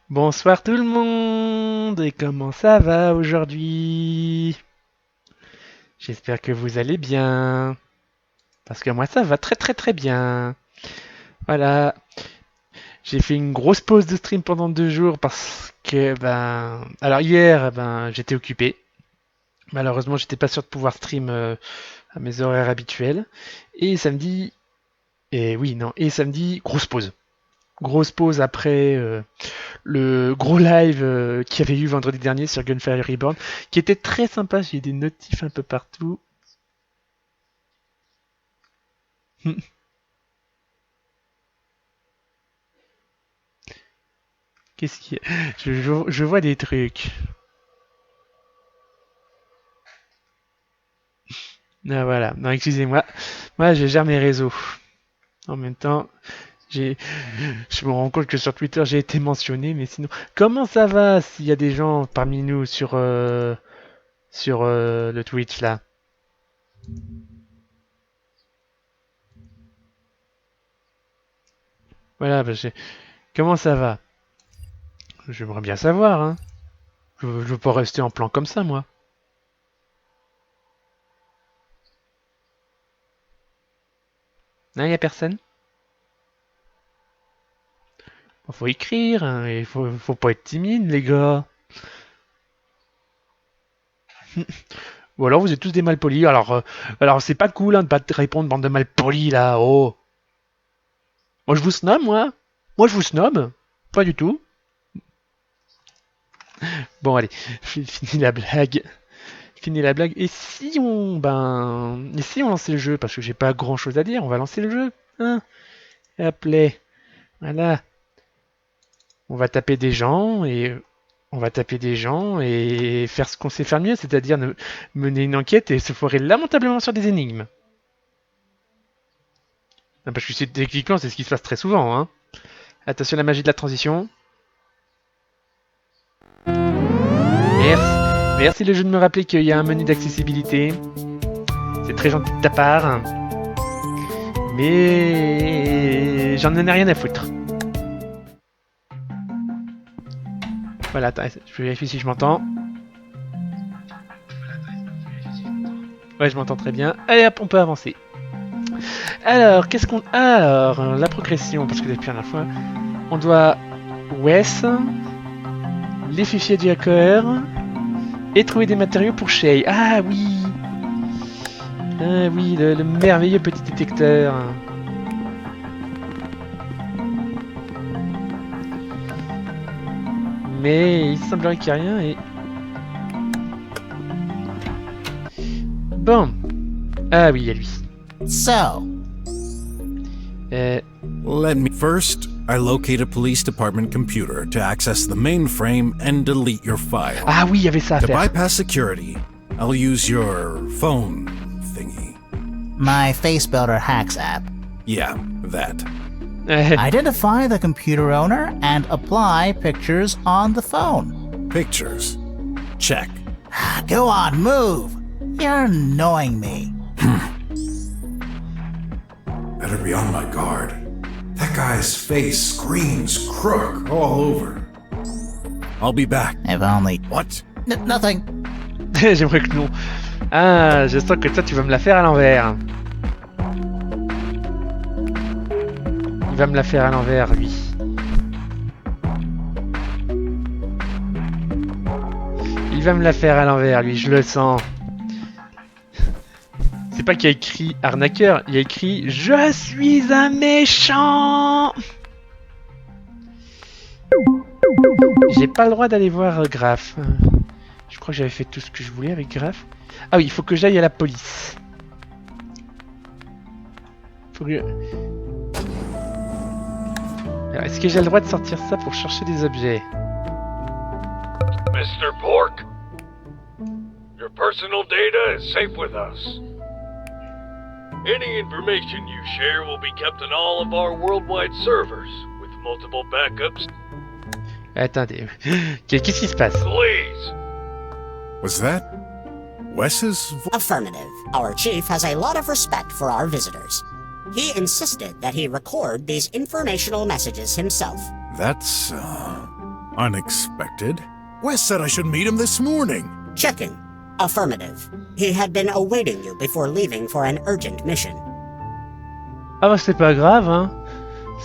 Bonsoir tout le monde, et comment ça va aujourd'hui? J'espère que vous allez bien, parce que moi ça va très très très bien. Voilà, j'ai fait une grosse pause de stream pendant 2 jours parce que alors hier j'étais occupé. Malheureusement j'étais pas sûr de pouvoir stream à mes horaires habituels. Et samedi, et oui non, et samedi grosse pause. Grosse pause après le gros live qu'il y avait eu vendredi dernier sur Gunfire Reborn, qui était très sympa. J'ai des notifs un peu partout. Qu'est-ce qu'il y a je vois des trucs. Ah voilà, non excusez-moi. Moi je gère mes réseaux. En même temps, j'ai, je me rends compte que sur Twitter j'ai été mentionné, mais sinon, comment ça va s'il y a des gens parmi nous sur le Twitch là? Voilà, comment ça va? J'aimerais bien savoir, hein. Je veux pas rester en plan comme ça, moi. Non, y a personne? Faut écrire, hein, il faut pas être timide, les gars. Ou alors vous êtes tous des malpolis. Alors c'est pas cool hein, de pas te répondre, bande de malpolis là. Oh. Moi je vous snob, moi. Moi je vous snob. Pas du tout. Bon allez, fini la blague. Fini la blague. Et si on lançait le jeu, parce que j'ai pas grand chose à dire, on va lancer le jeu. Hein. Appelez. Voilà. On va taper des gens et faire ce qu'on sait faire mieux, c'est-à-dire mener une enquête et se foirer lamentablement sur des énigmes. Non, parce que techniquement, c'est ce qui se passe très souvent. Hein. Attention à la magie de la transition. Merci. Merci le jeu de me rappeler qu'il y a un menu d'accessibilité. C'est très gentil de ta part. Mais j'en ai rien à foutre. Voilà, attends, je vérifie si je m'entends. Ouais, je m'entends très bien. Allez hop, on peut avancer. Alors, qu'est-ce qu'on... Alors, la progression, parce que depuis la dernière fois, on doit... Wes, les fichiers du hacker, et trouver des matériaux pour Shay. Ah oui. Ah oui, le merveilleux petit détecteur. Mais il semblerait qu'il n'y a rien et... Bon. Ah oui, il y a lui. So, Let me first. I locate a police department computer to access the mainframe and delete your file. Ah oui, il y avait ça à To faire. bypass security, I'll use your phone thingy. my Face Builder Hacks app. Yeah, that. Identify the computer owner and apply pictures on the phone. Pictures. Check. Go on, move. You're annoying me. Better be on my guard. That guy's face screams crook all over. I'll be back. If only. What? Nothing. J'aimerais que non. Ah, je sens que toi, tu vas me la faire à l'envers. Il va me la faire à l'envers, lui. Il va me la faire à l'envers, lui, je le sens. C'est pas qu'il y a écrit arnaqueur, il y a écrit je suis un méchant. J'ai pas le droit d'aller voir Graf. Je crois que j'avais fait tout ce que je voulais avec Graf. Ah oui, il faut que j'aille à la police. Alors, est-ce que j'ai le droit de sortir ça pour chercher des objets? Mr. Pork, your personal data is safe with us. Any information you share will be kept on all of our worldwide servers, with multiple backups. Attendez, qu'est-ce qui se passe? Please. Was that Wes's voice? Affirmative. Our chief has a lot of respect for our visitors. He insisted that he record these informational messages himself. That's, Unexpected? Wes said I should meet him this morning. Checking. Affirmative. He had been awaiting you before leaving for an urgent mission. Ah bah c'est pas grave, hein.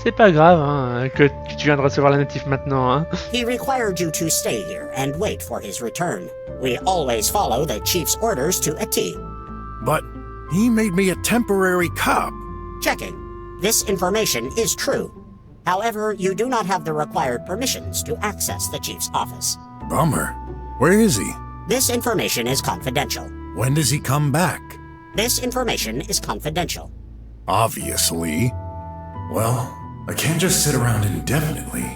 C'est pas grave, hein, que tu viens de recevoir la notif maintenant, hein. He required you to stay here and wait for his return. We always follow the chief's orders to a T. But he made me a temporary cop. Checking. This information is true. However, you do not have the required permissions to access the chief's office. Bummer. Where is he? This information is confidential. When does he come back? This information is confidential. Obviously. Well, I can't just sit around indefinitely.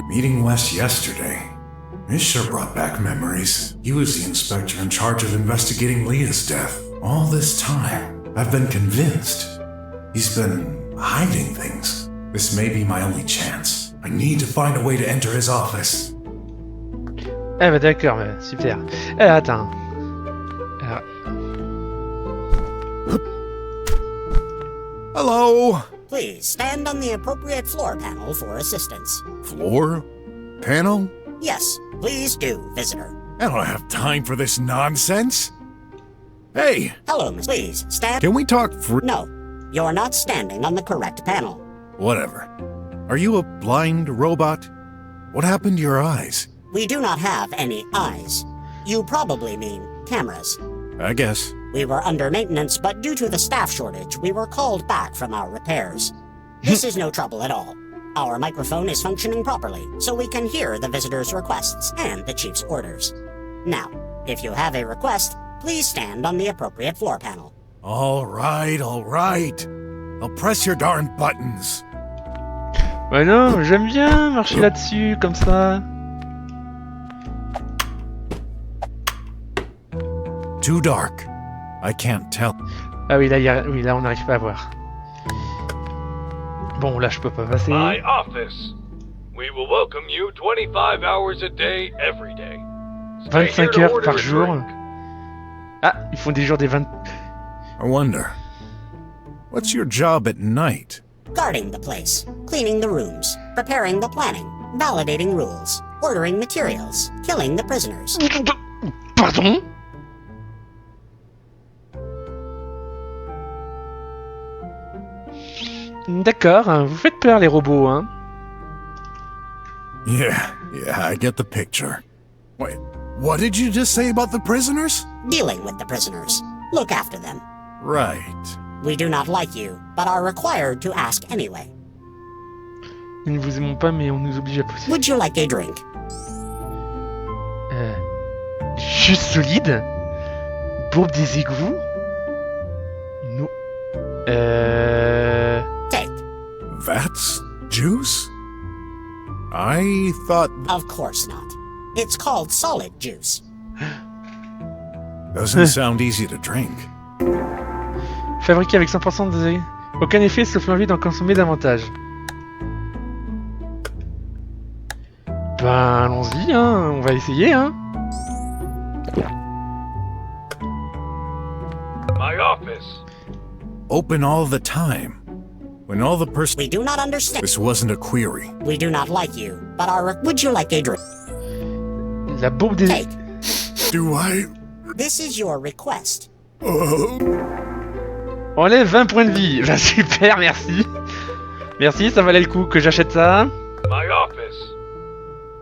Meeting Wes yesterday. It sure brought back memories. He was the inspector in charge of investigating Leah's death. All this time, I've been convinced. He's been hiding things. This may be my only chance. I need to find a way to enter his office. Eh bah d'accord, bah, super. Attends. Alors, Hello? Please stand on the appropriate floor panel for assistance. Floor? Panel? Yes, please do, visitor. I don't have time for this nonsense. Hey, Hello, Miss. Please stand. can we talk for... No, you're not standing on the correct panel. Whatever. Are you a blind robot? What happened to your eyes? We do not have any eyes. You probably mean cameras. I guess. We were under maintenance, but due to the staff shortage, we were called back from our repairs. This is no trouble at all. Our microphone is functioning properly, so we can hear the visitor's requests and the chief's orders. Now, if you have a request, please stand on the appropriate floor panel. All right. I'll press your darn buttons. ouais non, j'aime bien marcher là-dessus, comme ça. Too dark. I can't tell. Ah oui, oui, là on n'arrive pas à voir. Bon, là je peux pas passer. My office. We will welcome you 25 hours a day, every day. Stay here 25 to heures order par a jour. drink. Ah, ils font des jours des 20... I wonder. What's your job at night? Guarding the place, cleaning the rooms, preparing the planning, validating rules, ordering materials, killing the prisoners. Pardon? D'accord, hein, vous faites peur les robots, hein. Yeah, I get the picture. Wait, what did you just say about the prisoners? Dealing with the prisoners. Look after them. Right. We do not like you, but are required to ask anyway. Nous ne vous aimons pas, mais on nous oblige à pousser. Would you like a drink? Jus solide? Bourbe des égouts? Non. Take. That's juice? I thought... Of course not. It's called solid juice. Doesn't sound easy to drink. Fabriqué avec 100% de... Aucun effet sauf l'envie d'en consommer davantage. Ben allons-y, hein, on va essayer, hein. My office. Open all the time. When all the person... We do not understand. This wasn't a query. We do not like you, but are... Would you like a drink? La bourbe des... Take. Do I... This is your request. Enlève 20 points de vie. Bah super, merci. Merci, ça valait le coup que j'achète ça. My office.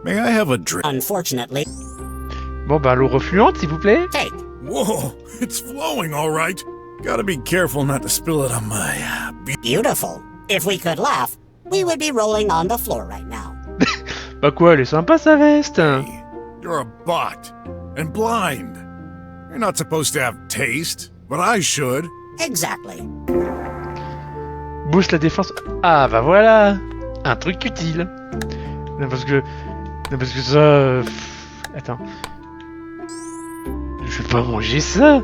May I have a drink? Unfortunately, Bon bah l'eau refluente s'il vous plaît. take. Whoa, it's flowing all right. Gotta be careful not to spill it on my... Beautiful. If we could laugh, we would be rolling on the floor right now. Bah quoi, elle est sympa sa veste. You're a bot. And blind. You're not supposed to have taste, but I should. Exactly. Booste la défense. Ah bah voilà. Un truc utile. Non parce que ça... Attends. Je vais pas manger ça.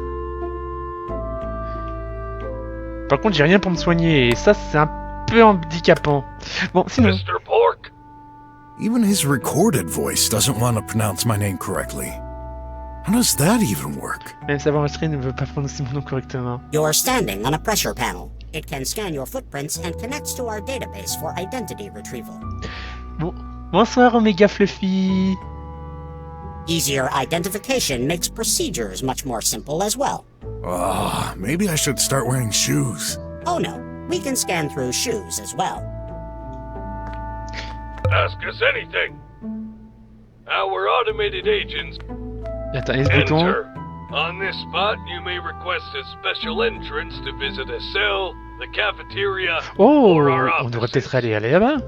Par contre j'ai rien pour me soigner et ça c'est un peu handicapant. Bon sinon... Mr. Pork. Even his recorded voice doesn't want to pronounce my name correctly. How does that even work? Même savoir enregistrer ne veut pas prononcer mon nom correctement. You're standing on a pressure panel. It can scan your footprints and connects to our database for identity retrieval. Bon Bonsoir Omega Fluffy. Easier identification makes procedures much more simple as well. Maybe I should start wearing shoes. Oh no, we can scan through shoes as well. Ask us anything. Our automated agents Attends, et ce bouton? enter. On this spot, you may request a special entrance to visit a cell, the cafeteria, Oh, or our on devrait offices. peut-être aller là-bas.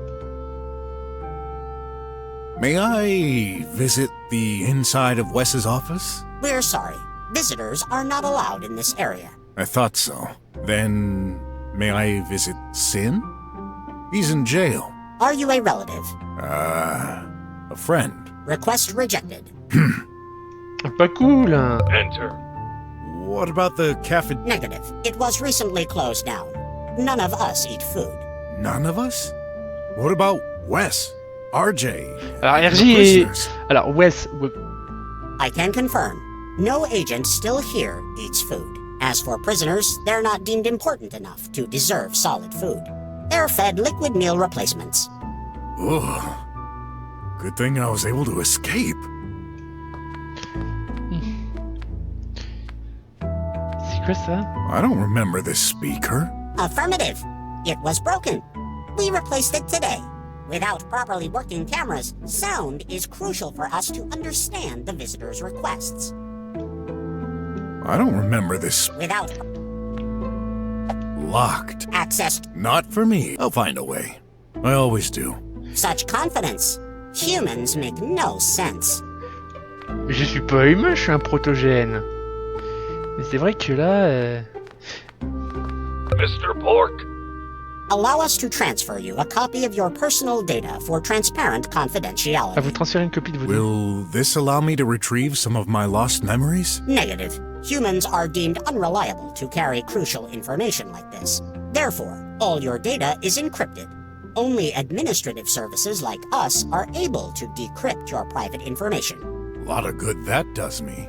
May I visit the inside of Wes's office? We're sorry. Visitors are not allowed in this area. I thought so. Then, may I visit Sin? He's in jail. Are you a relative? A friend. Request rejected. Pas cool. Hein. Enter. What about the cafe? Negative. It was recently closed down. None of us eat food. None of us? What about Wes? RJ? Alors and the RJ est... prisoners? Alors Wes... I can confirm. No agent still here eats food. As for prisoners, they're not deemed important enough to deserve solid food. They're fed liquid meal replacements. Ugh. Good thing I was able to escape. C'est quoi ça? I don't remember this speaker. Affirmative. It was broken. We replaced it today. Without properly working cameras, sound is crucial for us to understand the visitor's requests. I don't remember this. Without Locked. access to Not for me. I'll find a way. I always do. such confidence, humans make no sense. Je suis pas humain, je suis un protogène. Mais c'est vrai que là... Mr. Pork, Allow us to transfer you a copy of your personal data for transparent À vous confidentiality. transférer une copie de vos données. Will this allow me to retrieve some of my lost memories? Negative. Humans are deemed unreliable to carry crucial information like this. Therefore, all your data is encrypted. Only administrative services like us are able to decrypt your private information. A lot of good that does me.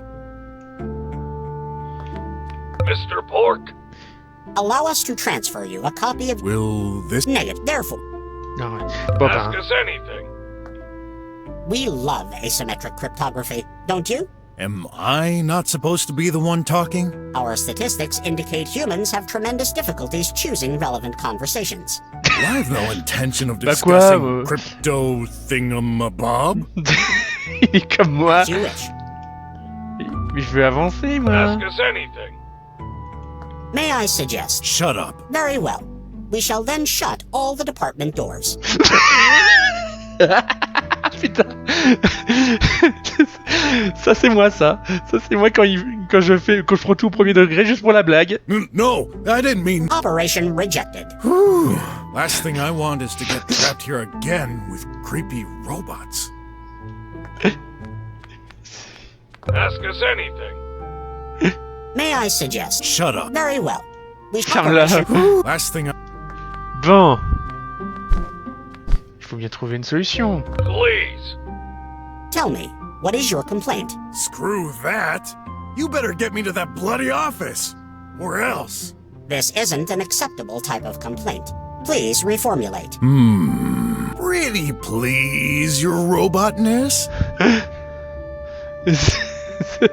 Mr. Pork, Allow us to transfer you a copy of Will this... negative. Therefore, Non, ouais. Bon, ask ben, us anything. we love asymmetric cryptography, don't you? Am I not supposed to be the one talking? Our statistics indicate humans have tremendous difficulties choosing relevant conversations. I have no intention of Bah quoi, discussing crypto thingamabob. il est comme moi. As you wish. Mais je veux avancer, moi. Ask us anything. May I suggest? Shut up. Very well. We shall then shut all the department doors. Putain. Ça c'est moi ça. Ça c'est moi quand je prends tout au premier degré juste pour la blague. No, I didn't mean... Operation rejected. Whew. Last thing I want is to get trapped here again with creepy robots. Ask us anything. May I suggest? Shut up. Very well. We Charles. Last thing I... Bon. Il faut bien trouver une solution. Please. Tell me, what is your complaint? Screw that. You better get me to that bloody office. Or else. This isn't an acceptable type of complaint. Please reformulate. Pretty please, your robotness?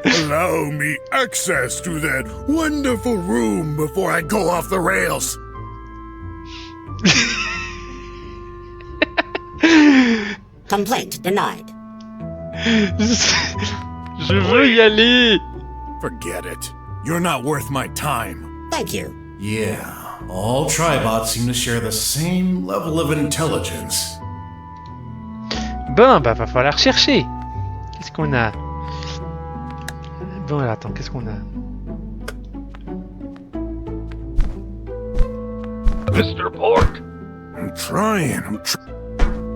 Allow me access to that wonderful room before I go off the rails. Complaint denied. Je veux y aller. Forget it. You're not worth my time. Thank you. Yeah, all tribots seem to share the same level of intelligence. Bon, bah va falloir chercher. Qu'est-ce qu'on a? Bon, alors, attends, qu'est-ce qu'on a? Mr. Pork, I'm trying.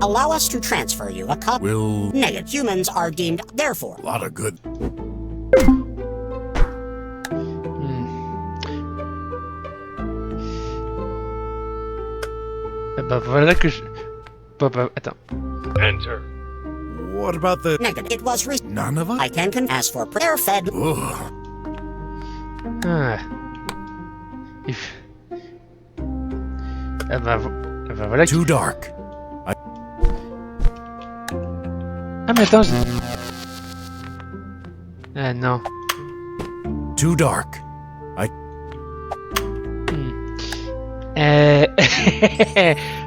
Allow us to transfer you a copy. Will... Negative. Humans are deemed, therefore. A lot of good... Bah voilà que je... Bah, attends. enter. What about the... Negative. It was None of us? I can as for prayer fed. Ugh. Ah. Ah bah voilà. Too dark. Ah mais attends, ah non. Too dark.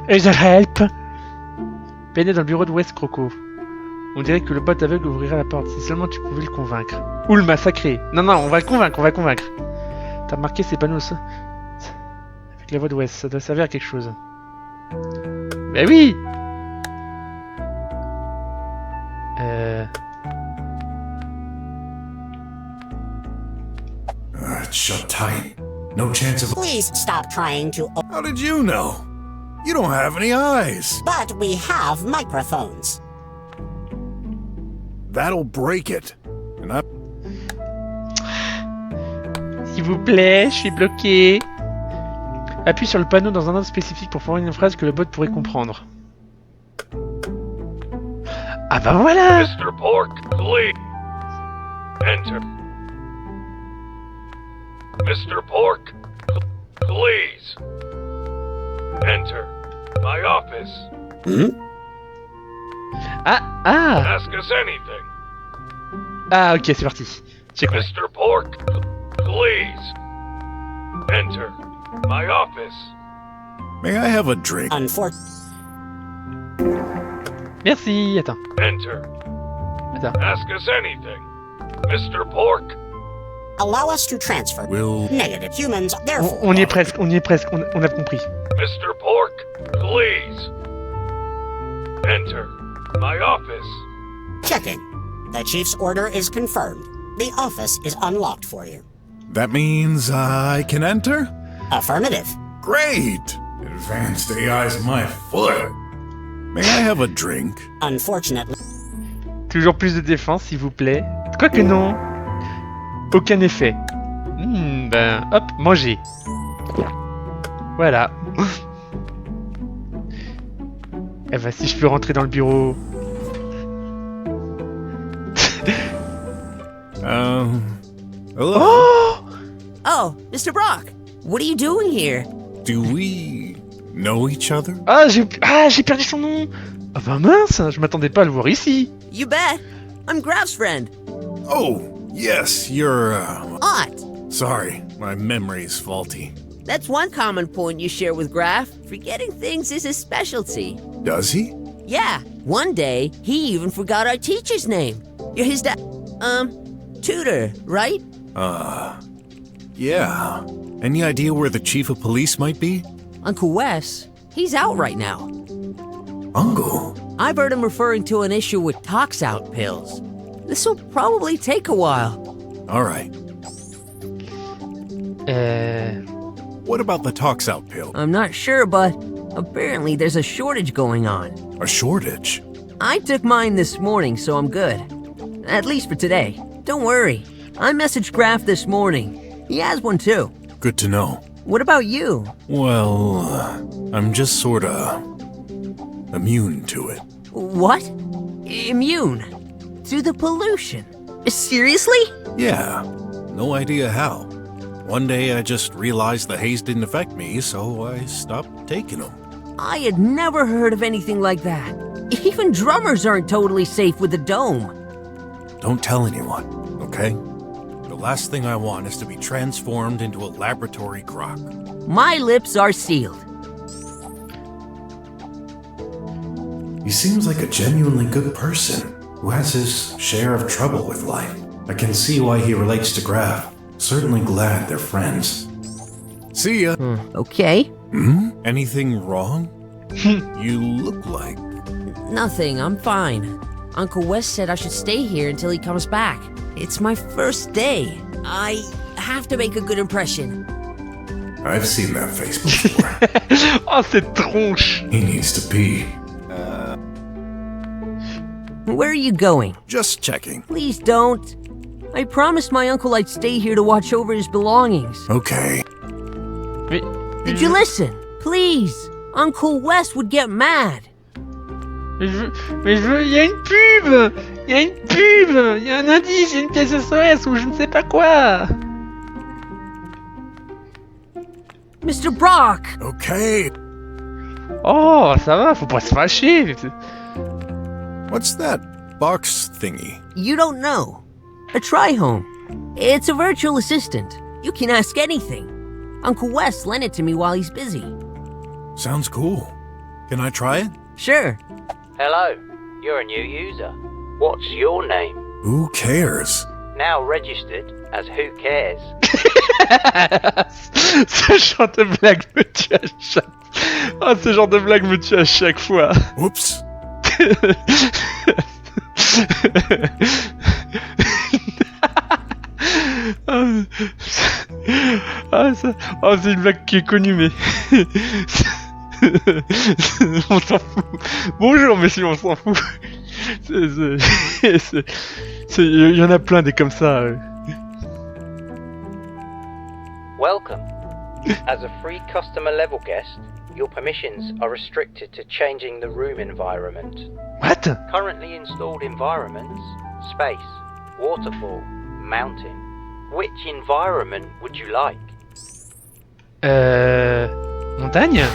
Is that help? Pénètre dans le bureau de West Croco. On dirait que le bot aveugle ouvrirait la porte si seulement tu pouvais le convaincre. Ou le massacrer. Non, non, on va le convaincre, on va le convaincre. T'as marqué ces panneaux ça avec la voix de West, ça doit servir à quelque chose. Ben oui! It's shut tight. No chance of. Please stop trying to. How did you know? You don't have any eyes. But we have microphones. That'll break it. And I. S'il vous plaît, je suis bloqué. Appuie sur le panneau dans un ordre spécifique pour former une phrase que le bot pourrait comprendre. Ah bah voilà! Mr. Pork, please. Enter. Mr. Pork, please. Enter. My office. Ah! Ask us anything. Ah ok, c'est parti. J'ai compris. Mr. Pork, please. Enter. My office. May I have a drink? Unfortunately. Merci, attends. Enter. Attends. Ask us anything. Mr. Pork. Allow us to transfer. Will. Negative humans, therefore. On y est presque, on y est presque, on a compris. Mr. Pork, please. Enter. My office. Checking. The chief's order is confirmed. The office is unlocked for you. That means I can enter? Affirmative. Great! Advanced AI's my foot. May I have a drink? Unfortunately. Toujours plus de défense, s'il vous plaît. Quoique non. Aucun effet. Ben, hop, manger. Voilà. Eh ben, si je peux rentrer dans le bureau. Hello? Oh, Mr. Brock, what are you doing here? Do we know each other? Ah, j'ai perdu son nom. Ah bah mince, je m'attendais pas à le voir ici. You bet. I'm Graf's friend. Oh, yes, you're, Ott. sorry, my memory's faulty. That's one common point you share with Graf. Forgetting things is his specialty. Does he? Yeah, one day, he even forgot our teacher's name. You're his tutor, right? Yeah. Any idea where the chief of police might be? Uncle Wes, he's out right now. Uncle? I've heard him referring to an issue with tox-out pills. This'll probably take a while. All right. What about the tox-out pill? I'm not sure, but apparently there's a shortage going on. A shortage? I took mine this morning, so I'm good. At least for today. Don't worry. I messaged Graf this morning. He has one too. Good to know. What about you? Well, I'm just sorta immune to it. What? Immune? To the pollution? Seriously? Yeah, no idea how. One day I just realized the haze didn't affect me, so I stopped taking them. I had never heard of anything like that. Even drummers aren't totally safe with the dome. Don't tell anyone, okay? The last thing I want is to be transformed into a laboratory croc. My lips are sealed. He seems like a genuinely good person who has his share of trouble with life. I can see why he relates to Graf. Certainly glad they're friends. See ya. Okay. Anything wrong? You look like... Nothing, I'm fine. Uncle Wes said I should stay here until he comes back. It's my first day. I have to make a good impression. I've seen that face before. Oh, cette tronche. He needs to pee. Where are you going? Just checking. Please don't. I promised my uncle I'd stay here to watch over his belongings. Okay. Mais, Did you listen? Please. Uncle Wes would get mad. mais je veux, il y a une pub. Il y a une pub. Il y a un indice, il y a une pièce SOS ou je ne sais pas quoi. Mr. Brock! Okay. Oh, ça va, faut pas se fâcher. What's that box thingy? You don't know. A try-home. It's a virtual assistant. You can ask anything. Uncle Wes lent it to me while he's busy. Sounds cool. Can I try it? Sure. Hello, you're a new user. What's your name? Who cares? Now registered as Who Cares. Ce genre de blague me tue à chaque... Oh, ce genre de blague me tue à chaque fois. Whoops. C'est une blague qui est connue, mais... On s'en fout. Bonjour, messieurs, on s'en fout. Il y en a plein des comme ça. Welcome. As a free customer level guest, your permissions are restricted to changing the room environment. What? Currently installed environments: space, waterfall, mountain. Which environment would you like? Montagne?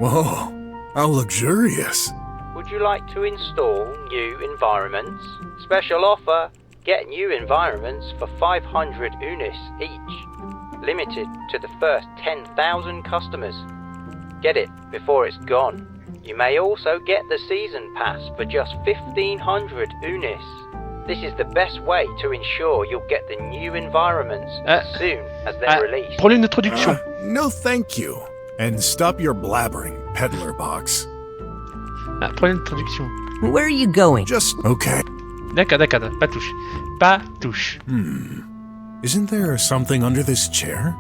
Whoa, how luxurious. Would you like to install new environments? Special offer: get new environments for 500 unis each. Limited to the first 10,000 customers. Get it before it's gone. You may also get the season pass for just 1,500 unis. This is the best way to ensure you'll get the new environments as soon as they're released. Prends une introduction. No thank you. And stop your blabbering, peddler box. Prends une introduction. Where are you going? Just okay. D'accord, pas touche. Pas touche. Isn't there something under this chair?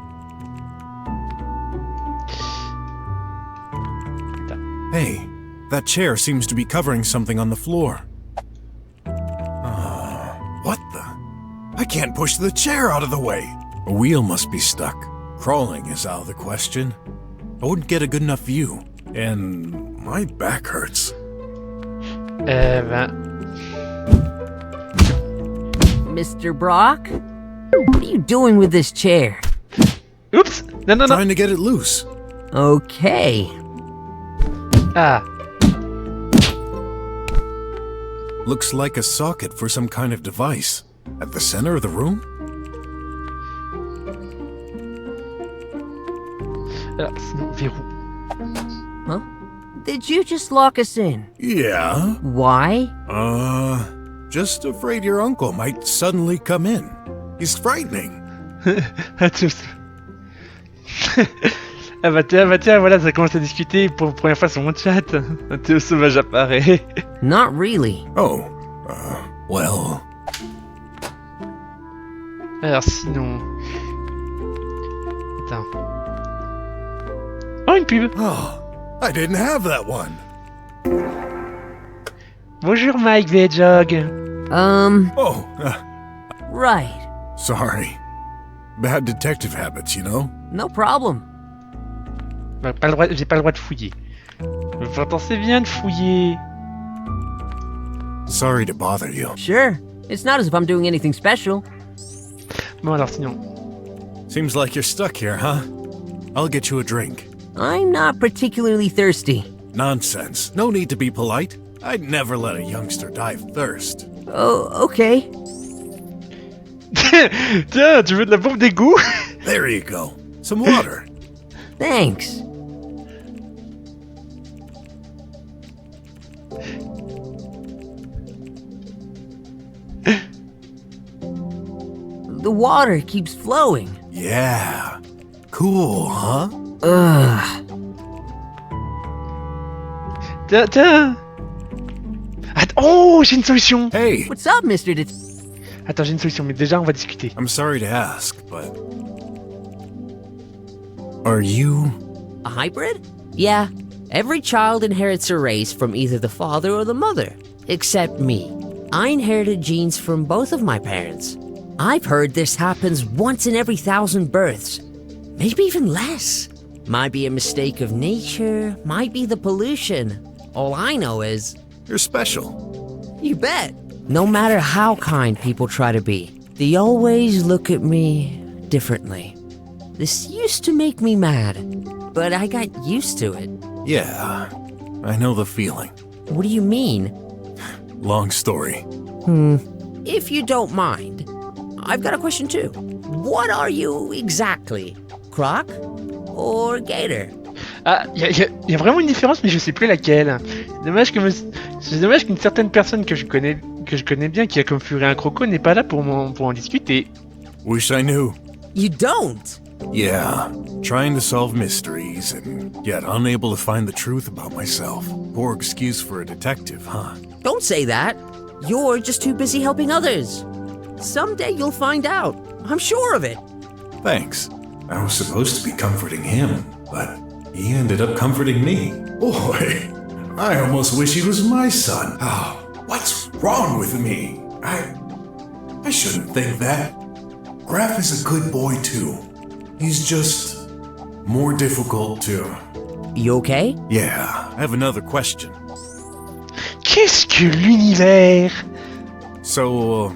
Hey, that chair seems to be covering something on the floor. What the? I can't push the chair out of the way. A wheel must be stuck. Crawling is out of the question. I wouldn't get a good enough view. And my back hurts. Mr. BROK? What are you doing with this chair? Oups! Non. Trying to get it loose. Okay. Ah. Looks like a socket for some kind of device. At the center of the room? Alors, sinon, verrou. Huh? Did you just lock us in? Yeah. Why? Just afraid your uncle might suddenly come in. He's frightening. Ah bah tiens, voilà, ça commence à discuter pour la première fois sur mon chat. Un Théo sauvage apparaît. Not really. Oh, well... Alors sinon... Attends. Oh, une pub. Oh, I didn't have that one. Bonjour Mike Vjog. Oh, Right. sorry. Bad detective habits, you know? No problem. J'ai pas le droit de fouiller. Mais pourtant c'est bien de fouiller. Sorry to bother you. Sure. It's not as if I'm doing anything special. Bon alors sinon... Seems like you're stuck here, huh? I'll get you a drink. I'm not particularly thirsty. Nonsense. No need to be polite. I'd never let a youngster die of thirst. Oh, okay. Tiens, tu veux de la bombe d'égout? There you go. Some water. Thanks. The water keeps flowing. Yeah. Cool, huh? Ugh. Tiens. Oh, j'ai une solution. Hey, What's up, Mr. Attends, j'ai une solution, mais déjà on va discuter. I'm sorry to ask, but... Are you... A hybrid? Yeah. Every child inherits a race from either the father or the mother. Except me. I inherited genes from both of my parents. I've heard this happens once in every 1,000 births. Maybe even less. Might be a mistake of nature, might be the pollution. All I know is... You're special. You bet. No matter how kind people try to be, they always look at me differently. This used to make me mad, but I got used to it. Yeah, I know the feeling. What do you mean? long story. If you don't mind, I've got a question too. What are you exactly? Croc or Gator? Ah, y a vraiment une différence, mais je sais plus laquelle. C'est dommage qu'une certaine personne que je connais bien, qui a configuré un croco, n'est pas là pour en discuter. Wish I knew. You don't? Yeah, trying to solve mysteries and yet unable to find the truth about myself. Poor excuse for a detective, huh? Don't say that. You're just too busy helping others. Someday you'll find out. I'm sure of it. Thanks. I was supposed to be comforting him, but he ended up comforting me. Boy, I almost wish he was my son. Oh, what's wrong with me? I shouldn't think that. Graf is a good boy too. He's just more difficult to... You okay? Yeah, I have another question. Qu'est-ce que l'univers? So,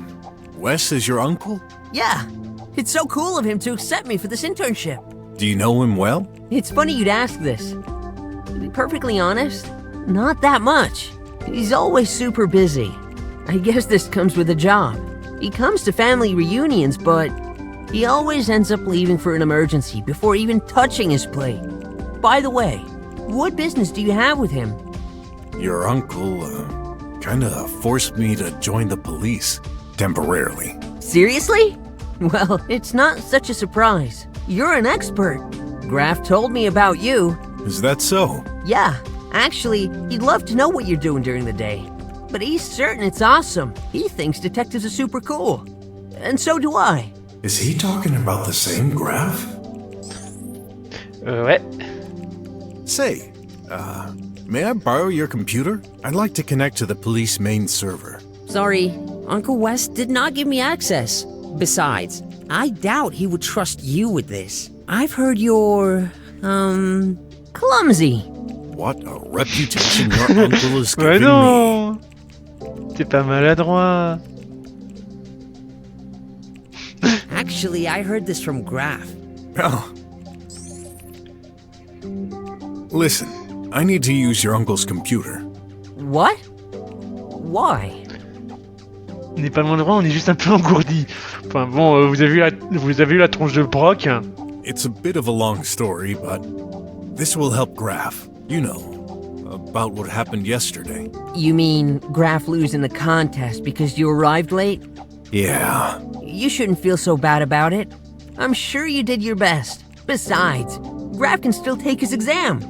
Wes is your uncle? Yeah. It's so cool of him to accept me for this internship. Do you know him well? It's funny you'd ask this. To be perfectly honest, not that much. He's always super busy. I guess this comes with a job. He comes to family reunions, but he always ends up leaving for an emergency before even touching his plate. By the way, what business do you have with him? Your uncle, kinda forced me to join the police. Temporarily. Seriously? Well, it's not such a surprise. You're an expert. Graf told me about you. Is that so? Yeah, actually, he'd love to know what you're doing during the day. But he's certain it's awesome. He thinks detectives are super cool. And so do I. Is he talking about the same Graf? Ouais. Say, may I borrow your computer? I'd like to connect to the police main server. Sorry, Uncle Wes did not give me access. Besides, I doubt he would trust you with this. I've heard you're, clumsy. What a reputation your uncle is Ouais giving me. non. T'es pas maladroit. Actually, I heard this from Graf. Oh. Listen, I need to use your uncle's computer. What? Why? On n'est pas maladroit, on est juste un peu engourdi. Enfin bon, vous avez vu la tronche de Brock. It's a bit of a long story, but this will help Graf. You know, about what happened yesterday. You mean Graf losing the contest because you arrived late? Yeah. You shouldn't feel so bad about it. I'm sure you did your best. Besides, Graf can still take his exam.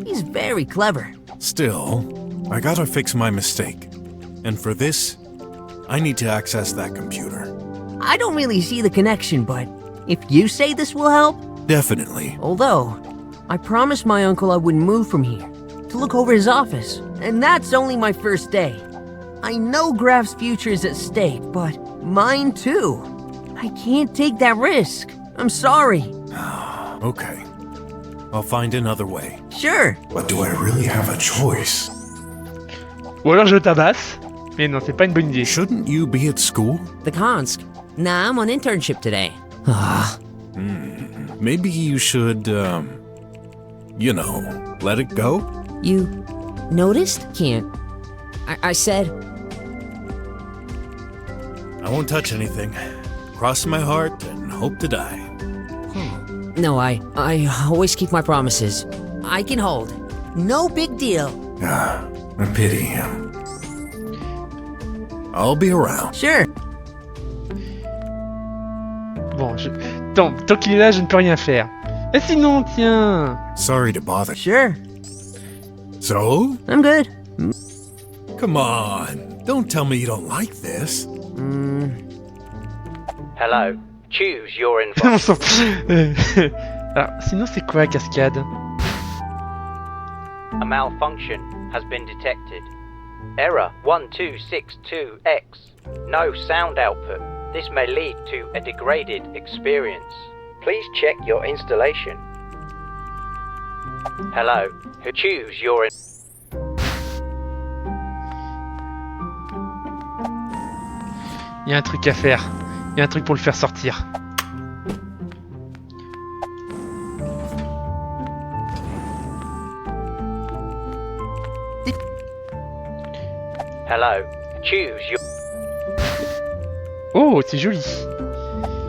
He's very clever. Still, I gotta fix my mistake. And for this, I need to access that computer. I don't really see the connection, but if you say this will help, Definitely. although I promised my uncle I wouldn't move from here to look over his office, and that's only my first day. I know Graf's future is at stake, but mine too. I can't take that risk. I'm sorry. Okay. I'll find another way. Sure. But do I really have a choice? Ou alors je le tabasse. Mais non, c'est pas une bonne idée. Shouldn't you be at school? The Kansk. Nah, I'm on internship today. Ah, Maybe you should, you know, let it go? you noticed? Can't. I said, I won't touch anything. Cross my heart and hope to die. no, I always keep my promises. I can hold. No big deal. Ah, I pity him. I'll be around. Sure. Bon, tant qu'il est là, je ne peux rien faire. Et sinon, tiens. Sorry to bother. Sure. So? I'm good. Come on. Don't tell me you don't like this. Hello. Choose your On environment. s'en fout. Alors, sinon, c'est quoi, cascade? A malfunction has been detected. Error 1262X. No sound output. This may lead to a degraded experience. Please check your installation. Hello. Choose your... Il y a un truc à faire. Il y a un truc pour le faire sortir. Hello. choose your... Oh, c'est joli.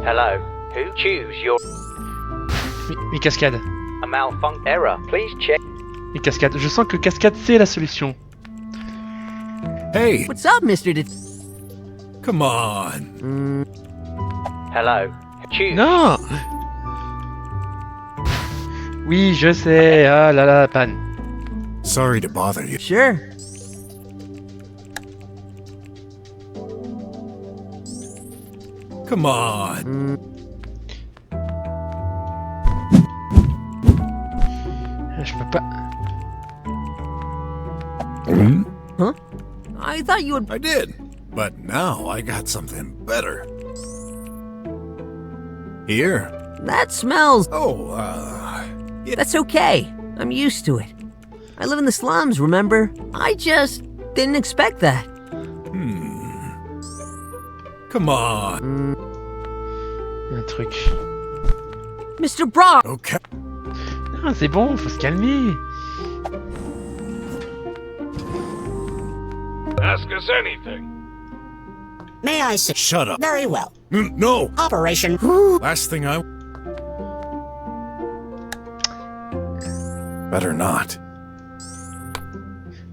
Hello, who choose your... Mes cascades. A malfunction error. Please check... Mes cascades. Je sens que cascade, c'est la solution. Hey, What's up, Mr. come on. Hello, choose... Non. Oui, je sais. Ah là là, panne. Sorry to bother you. Sure. Come on. Je peux pas. I thought you would... I did, but now I got something better. Here. That smells... Oh, That's okay. I'm used to it. I live in the slums, remember? I just didn't expect that. come on. Il y a un truc. Mr. Brock! Okay. Non, c'est bon, faut se calmer. Ask us anything. May I say? Shut up. Very well. No. Operation. Last thing I... Better not.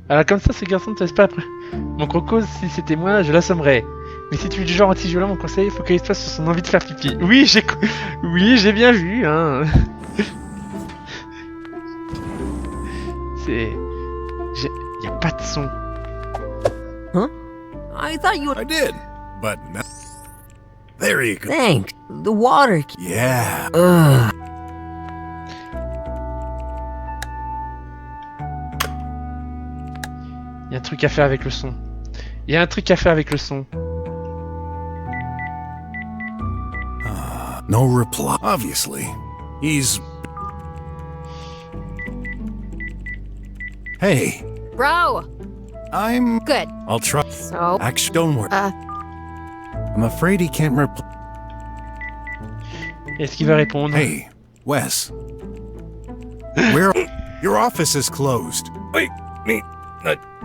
Alors comme ça, ce garçon ne te laisse pas après. Mon croco, si c'était moi, je l'assommerais. Mais si tu es du genre anti-violent, mon conseil, focalise-toi sur son envie de faire pipi. Oui, j'ai bien vu, hein. C'est... Y a pas de son. I thought you would... I did, but now... There you go. Thanks. The water... Yeah. Ugh. Y a un truc à faire avec le son. Y a un truc à faire avec le son. No reply. Obviously. He's... Hey, Bro, I'm... good. I'll try... So, Actually, don't worry. I'm afraid he can't reply. Est-ce qu'il va répondre? Hey, Wes. Where... Your office is closed. Wait, me...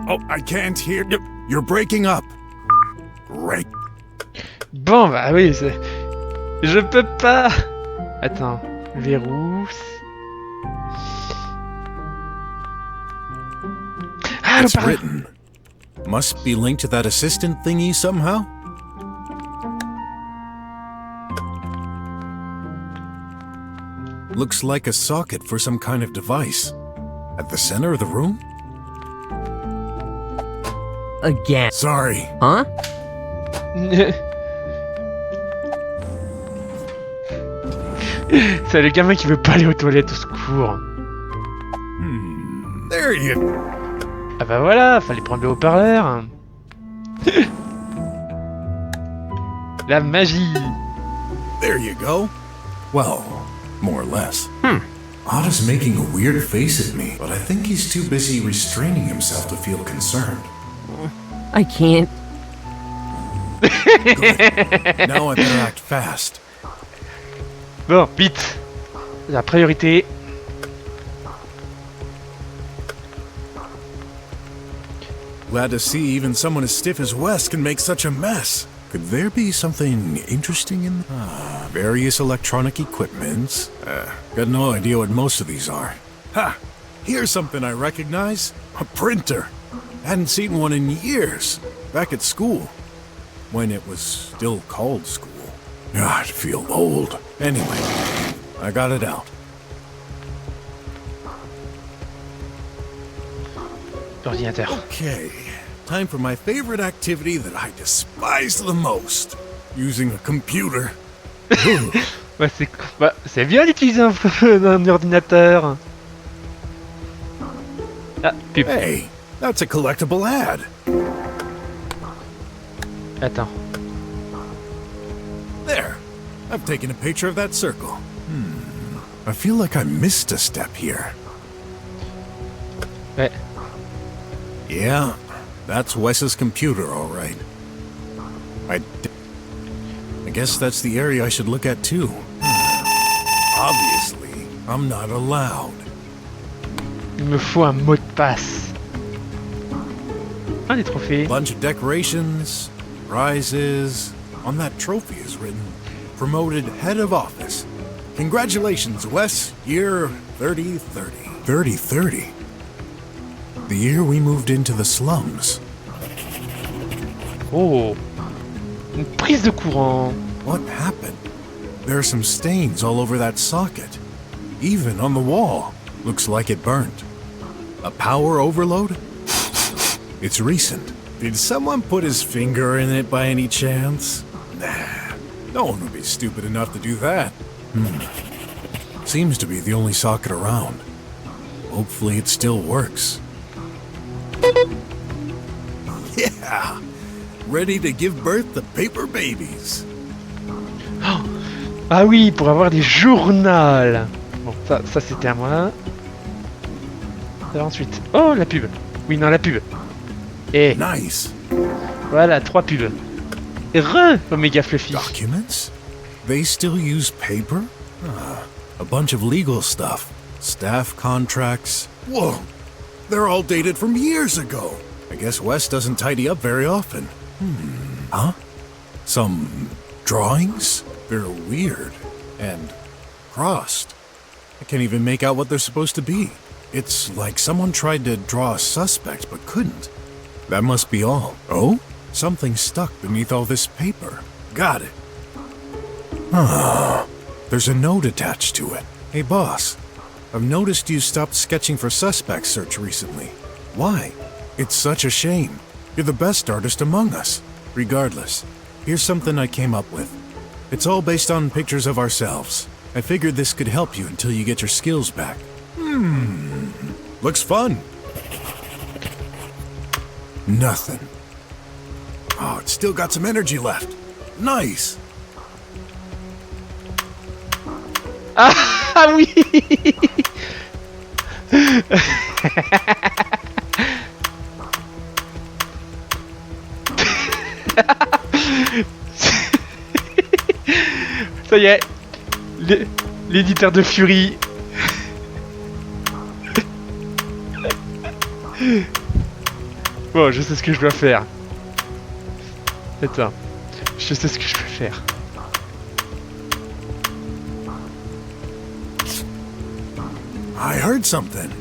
oh, I can't hear... You're breaking up. Great. Bon, bah oui, c'est... Je peux pas. Attends, verrou... Ah, le It's parrain. written. Must be linked to that assistant thingy somehow? Looks like a socket for some kind of device. At the center of the room? Again. Sorry. Huh? C'est le gamin qui veut pas aller aux toilettes, au secours. There you... Ah bah voilà, fallait prendre le haut-parleur. La magie. There you go. Well, more or less. Otto's making a weird face at me, but I think he's too busy restraining himself to feel concerned. I can't. Now I better act fast. Bon, vite. La priorité. Glad to see even someone as stiff as Wes can make such a mess. Could there be something interesting in... various electronic equipments. Got no idea what most of these are. Ha! Here's something I recognize. A printer. Hadn't seen one in years. Back at school. When it was still called school. I feel old. Anyway, I got it out. L'ordinateur. Okay, time for my favorite activity that I despise the most. Using a computer. Ouais, c'est bien d'utiliser un ordinateur. Ah, pub. Hey, that's a collectible ad. Attends. There. I've taken a picture of that circle. I feel like I missed a step here. Ouais. Yeah, that's Wes's computer, all right. I guess that's the area I should look at too. Obviously, I'm not allowed. Il me faut un mot de passe. Ah, des trophées. Bunch of decorations, prizes. On that trophy is written, promoted head of office. Congratulations, Wes. Year 3030. 3030? The year we moved into the slums. Oh. Une prise de courant. What happened? There are some stains all over that socket. Even on the wall. Looks like it burnt. A power overload? It's recent. Did someone put his finger in it by any chance? Nah, no one would be stupid enough to do that. Seems to be the only socket around. Hopefully it still works. Yeah! Ready to give birth to paper babies. Ah oui, pour avoir des journaux. Bon, ça c'était à moi. Et ensuite... Oh, la pub. Oui, non, la pub. Et Nice. voilà, 3 pubs. Et Omega Fluffy. Documents? They still use paper? A bunch of legal stuff. Staff contracts. Whoa! They're all dated from years ago. I guess Wes doesn't tidy up very often. Huh? Some drawings? They're weird. And crossed. I can't even make out what they're supposed to be. It's like someone tried to draw a suspect but couldn't. That must be all. Oh? Something stuck beneath all this paper. Got it. There's a note attached to it. Hey boss, I've noticed you stopped sketching for suspect search recently. Why? It's such a shame. You're the best artist among us. Regardless, here's something I came up with. It's all based on pictures of ourselves. I figured this could help you until you get your skills back. Looks fun. Nothing. Oh, it's still got some energy left. Nice. Ah oui. Ça y est, l'éditeur de Fury. Bon, je sais ce que je dois faire. Attends, je sais ce que je peux faire. I heard something.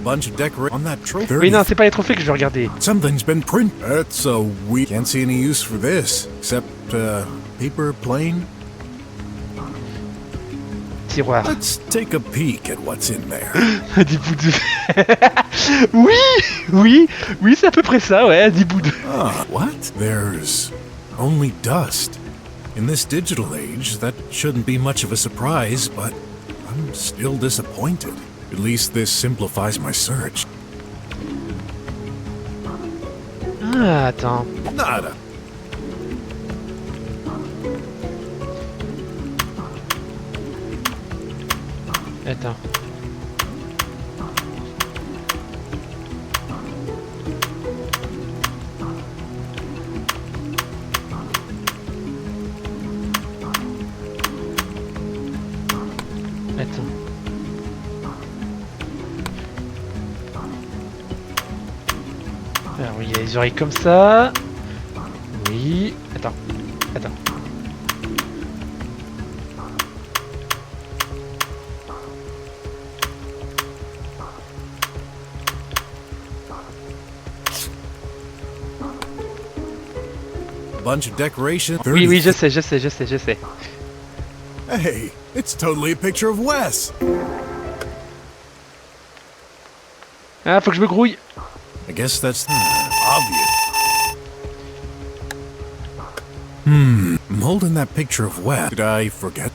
Bunch of decorations on that trophy. Oui, non, c'est pas les trophées que je vais regarder. Something's been print. That's a we can't see any use for this except paper plane. Tiroir. Let's take a peek at what's in there. Des bouts de... oui, c'est à peu près ça, ouais, des bouts de... What? There's only dust. In this digital age, that shouldn't be much of a surprise, but I'm still disappointed. At least this simplifies my search. Ah, attends. Nada. Attends. Alors oui, il y a les oreilles comme ça. Oui. Attends. Bunch of decorations. Oui, je sais. Hey, it's totally a picture of Wes. Ah, faut que je me grouille. I guess that's obvious. I'm holding that picture of Wes. Did I forget?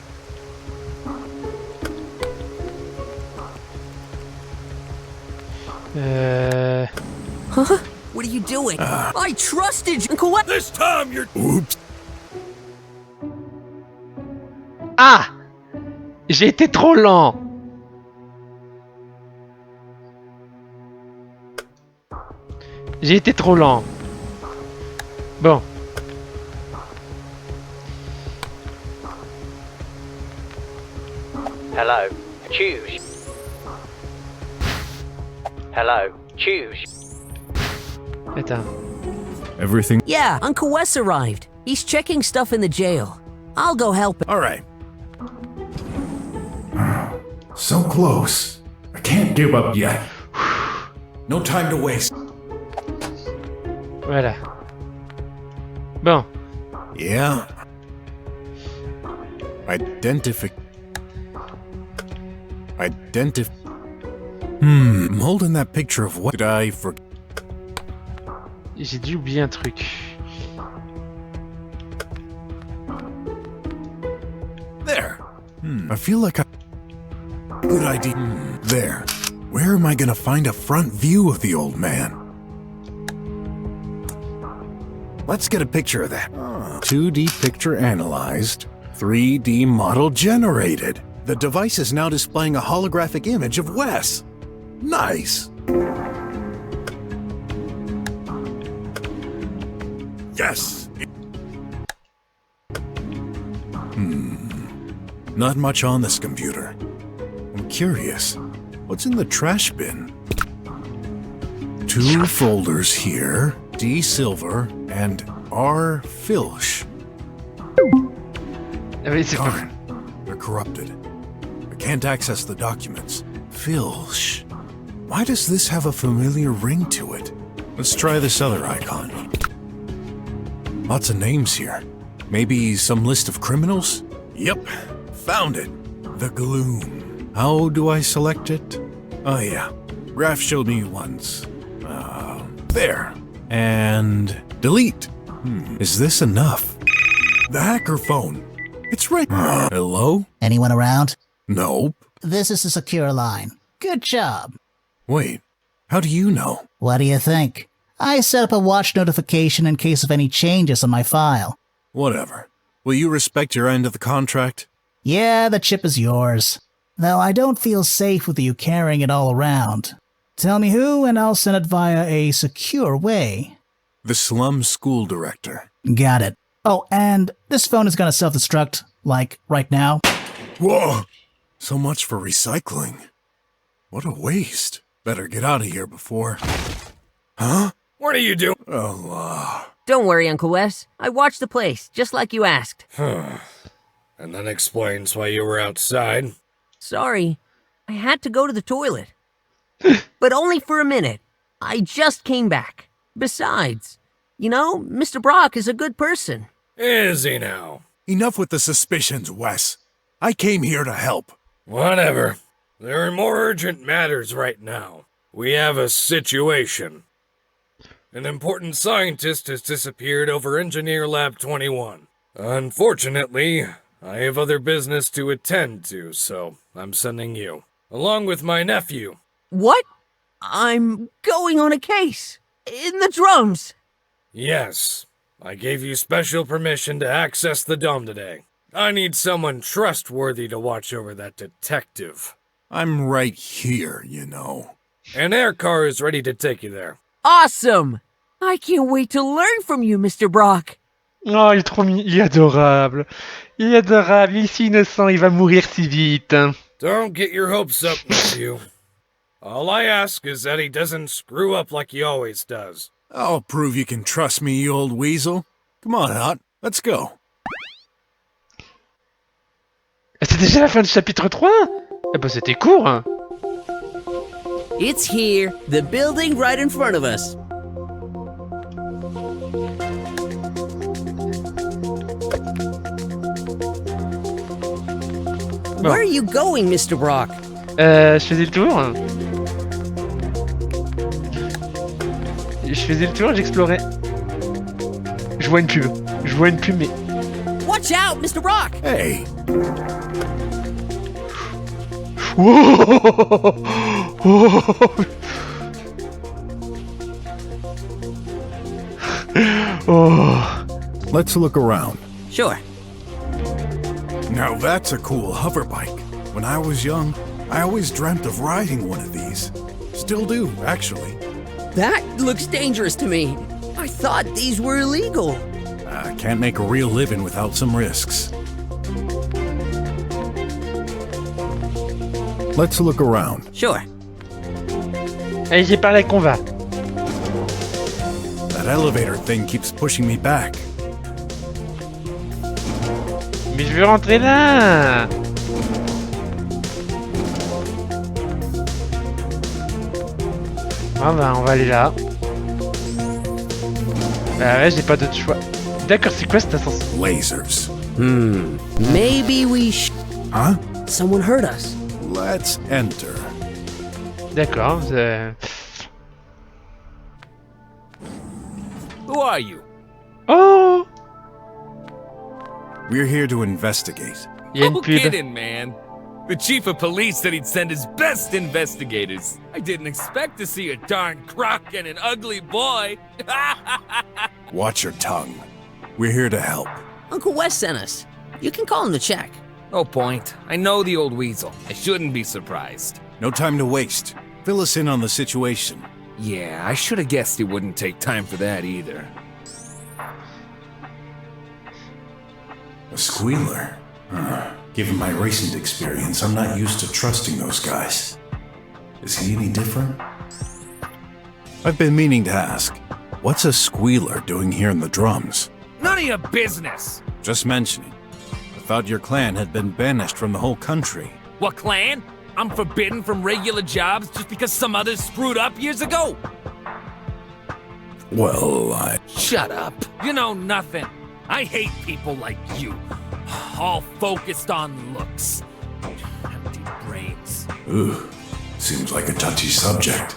Huh? What are you doing? I trusted you. This time you're... Oops. Ah! J'ai été trop lent. Bon. Hello. Choose. Hello. Choose. Attends. Everything. Yeah, Uncle Wes arrived. He's checking stuff in the jail. I'll go help him. All right. So close. I can't give up yet. No time to waste. Voilà. Bon. Yeah. Identify. I'm holding that picture of what did I for. J'ai dû oublier un truc. There. I feel like I. Good idea. There. Where am I gonna find a front view of the old man? Let's get a picture of that. 2D picture analyzed. 3D model generated. The device is now displaying a holographic image of Wes. Nice. Yes. Not much on this computer. I'm curious. What's in the trash bin? 2 folders here. D. Silver and R. Filch. Ah oui, c'est pas... Darn. They're corrupted. I can't access the documents. Filch. Why does this have a familiar ring to it? Let's try this other icon. Lots of names here. Maybe some list of criminals? Yep. Found it. The Gloom. How do I select it? Oh yeah. Graph showed me once. There. And delete. Is this enough? The hacker phone. It's right. Hello? Anyone around? Nope. This is a secure line. Good job. Wait. How do you know? What do you think? I set up a watch notification in case of any changes on my file. Whatever. Will you respect your end of the contract? Yeah, the chip is yours. Though I don't feel safe with you carrying it all around. Tell me who, and I'll send it via a secure way. The slum school director. Got it. Oh, and this phone is gonna self-destruct, like, right now. Whoa! So much for recycling. What a waste. Better get out of here before... Huh? What are you doing? Oh, Don't worry, Uncle Wes. I watched the place, just like you asked. And that explains why you were outside. Sorry. I had to go to the toilet. But only for a minute. I just came back. Besides, you know, Mr. BROK is a good person. Is he now? enough with the suspicions, Wes. I came here to help. Whatever. There are more urgent matters right now. We have a situation. An important scientist has disappeared over Engineer Lab 21. Unfortunately, I have other business to attend to, so I'm sending you, along with my nephew. What? I'm going on a case. In the drums. Yes, I gave you special permission to access the dome today. I need someone trustworthy to watch over that detective. I'm right here, you know. An air car is ready to take you there. Awesome! I can't wait to learn from you, Mr. BROK. Oh, il est trop mignon, il est adorable. Il est adorable, il est si innocent, il va mourir si vite. Don't get your hopes up, nephew. All I ask is that he doesn't screw up like he always does. I'll prove you can trust me, you old weasel. Come on, Hot. Let's go. C'est déjà la fin du chapitre 3? Eh ben c'était court, hein. It's here, the building right in front of us. Bon. Where are you going, Mr. BROK? Je faisais le tour. Je faisais le tour, j'explorais. Je vois une pub. Je vois une pub, mais... Watch out, Mr. BROK! Hey, Whoa! Oh. let's look around. Sure. Now that's a cool hover bike. When I was young, I always dreamt of riding one of these. Still do, actually. That looks dangerous to me. I thought these were illegal. I can't make a real living without some risks. Let's look around. Sure. Allez, j'ai parlé qu'on va. That elevator thing keeps pushing me back. Mais je veux rentrer là. Ah bah, on va aller là. Bah ouais, j'ai pas d'autre choix. D'accord, c'est quoi cette ascenseur? Lasers. Maybe we Huh? Someone heard us. Let's enter. D'accord, Who are you? Oh, We're here to investigate. il y a une No pub. kidding, man. The chief of police said he'd send his best investigators. I didn't expect to see a darn crock and an ugly boy. Watch your tongue. We're here to help. Uncle Wes sent us. You can call him to check. No point. I know the old weasel. I shouldn't be surprised. No time to waste. Fill us in on the situation. Yeah, I should have guessed he wouldn't take time for that either. A squealer? Given my recent experience, I'm not used to trusting those guys. Is he any different? I've been meaning to ask, what's a squealer doing here in the drums? None of your business. Just mentioning. I thought your clan had been banished from the whole country. What clan? I'm forbidden from regular jobs just because some others screwed up years ago? Well, Shut up. You know nothing. I hate people like you. All focused on looks. Empty brains. Ooh, seems like a touchy subject.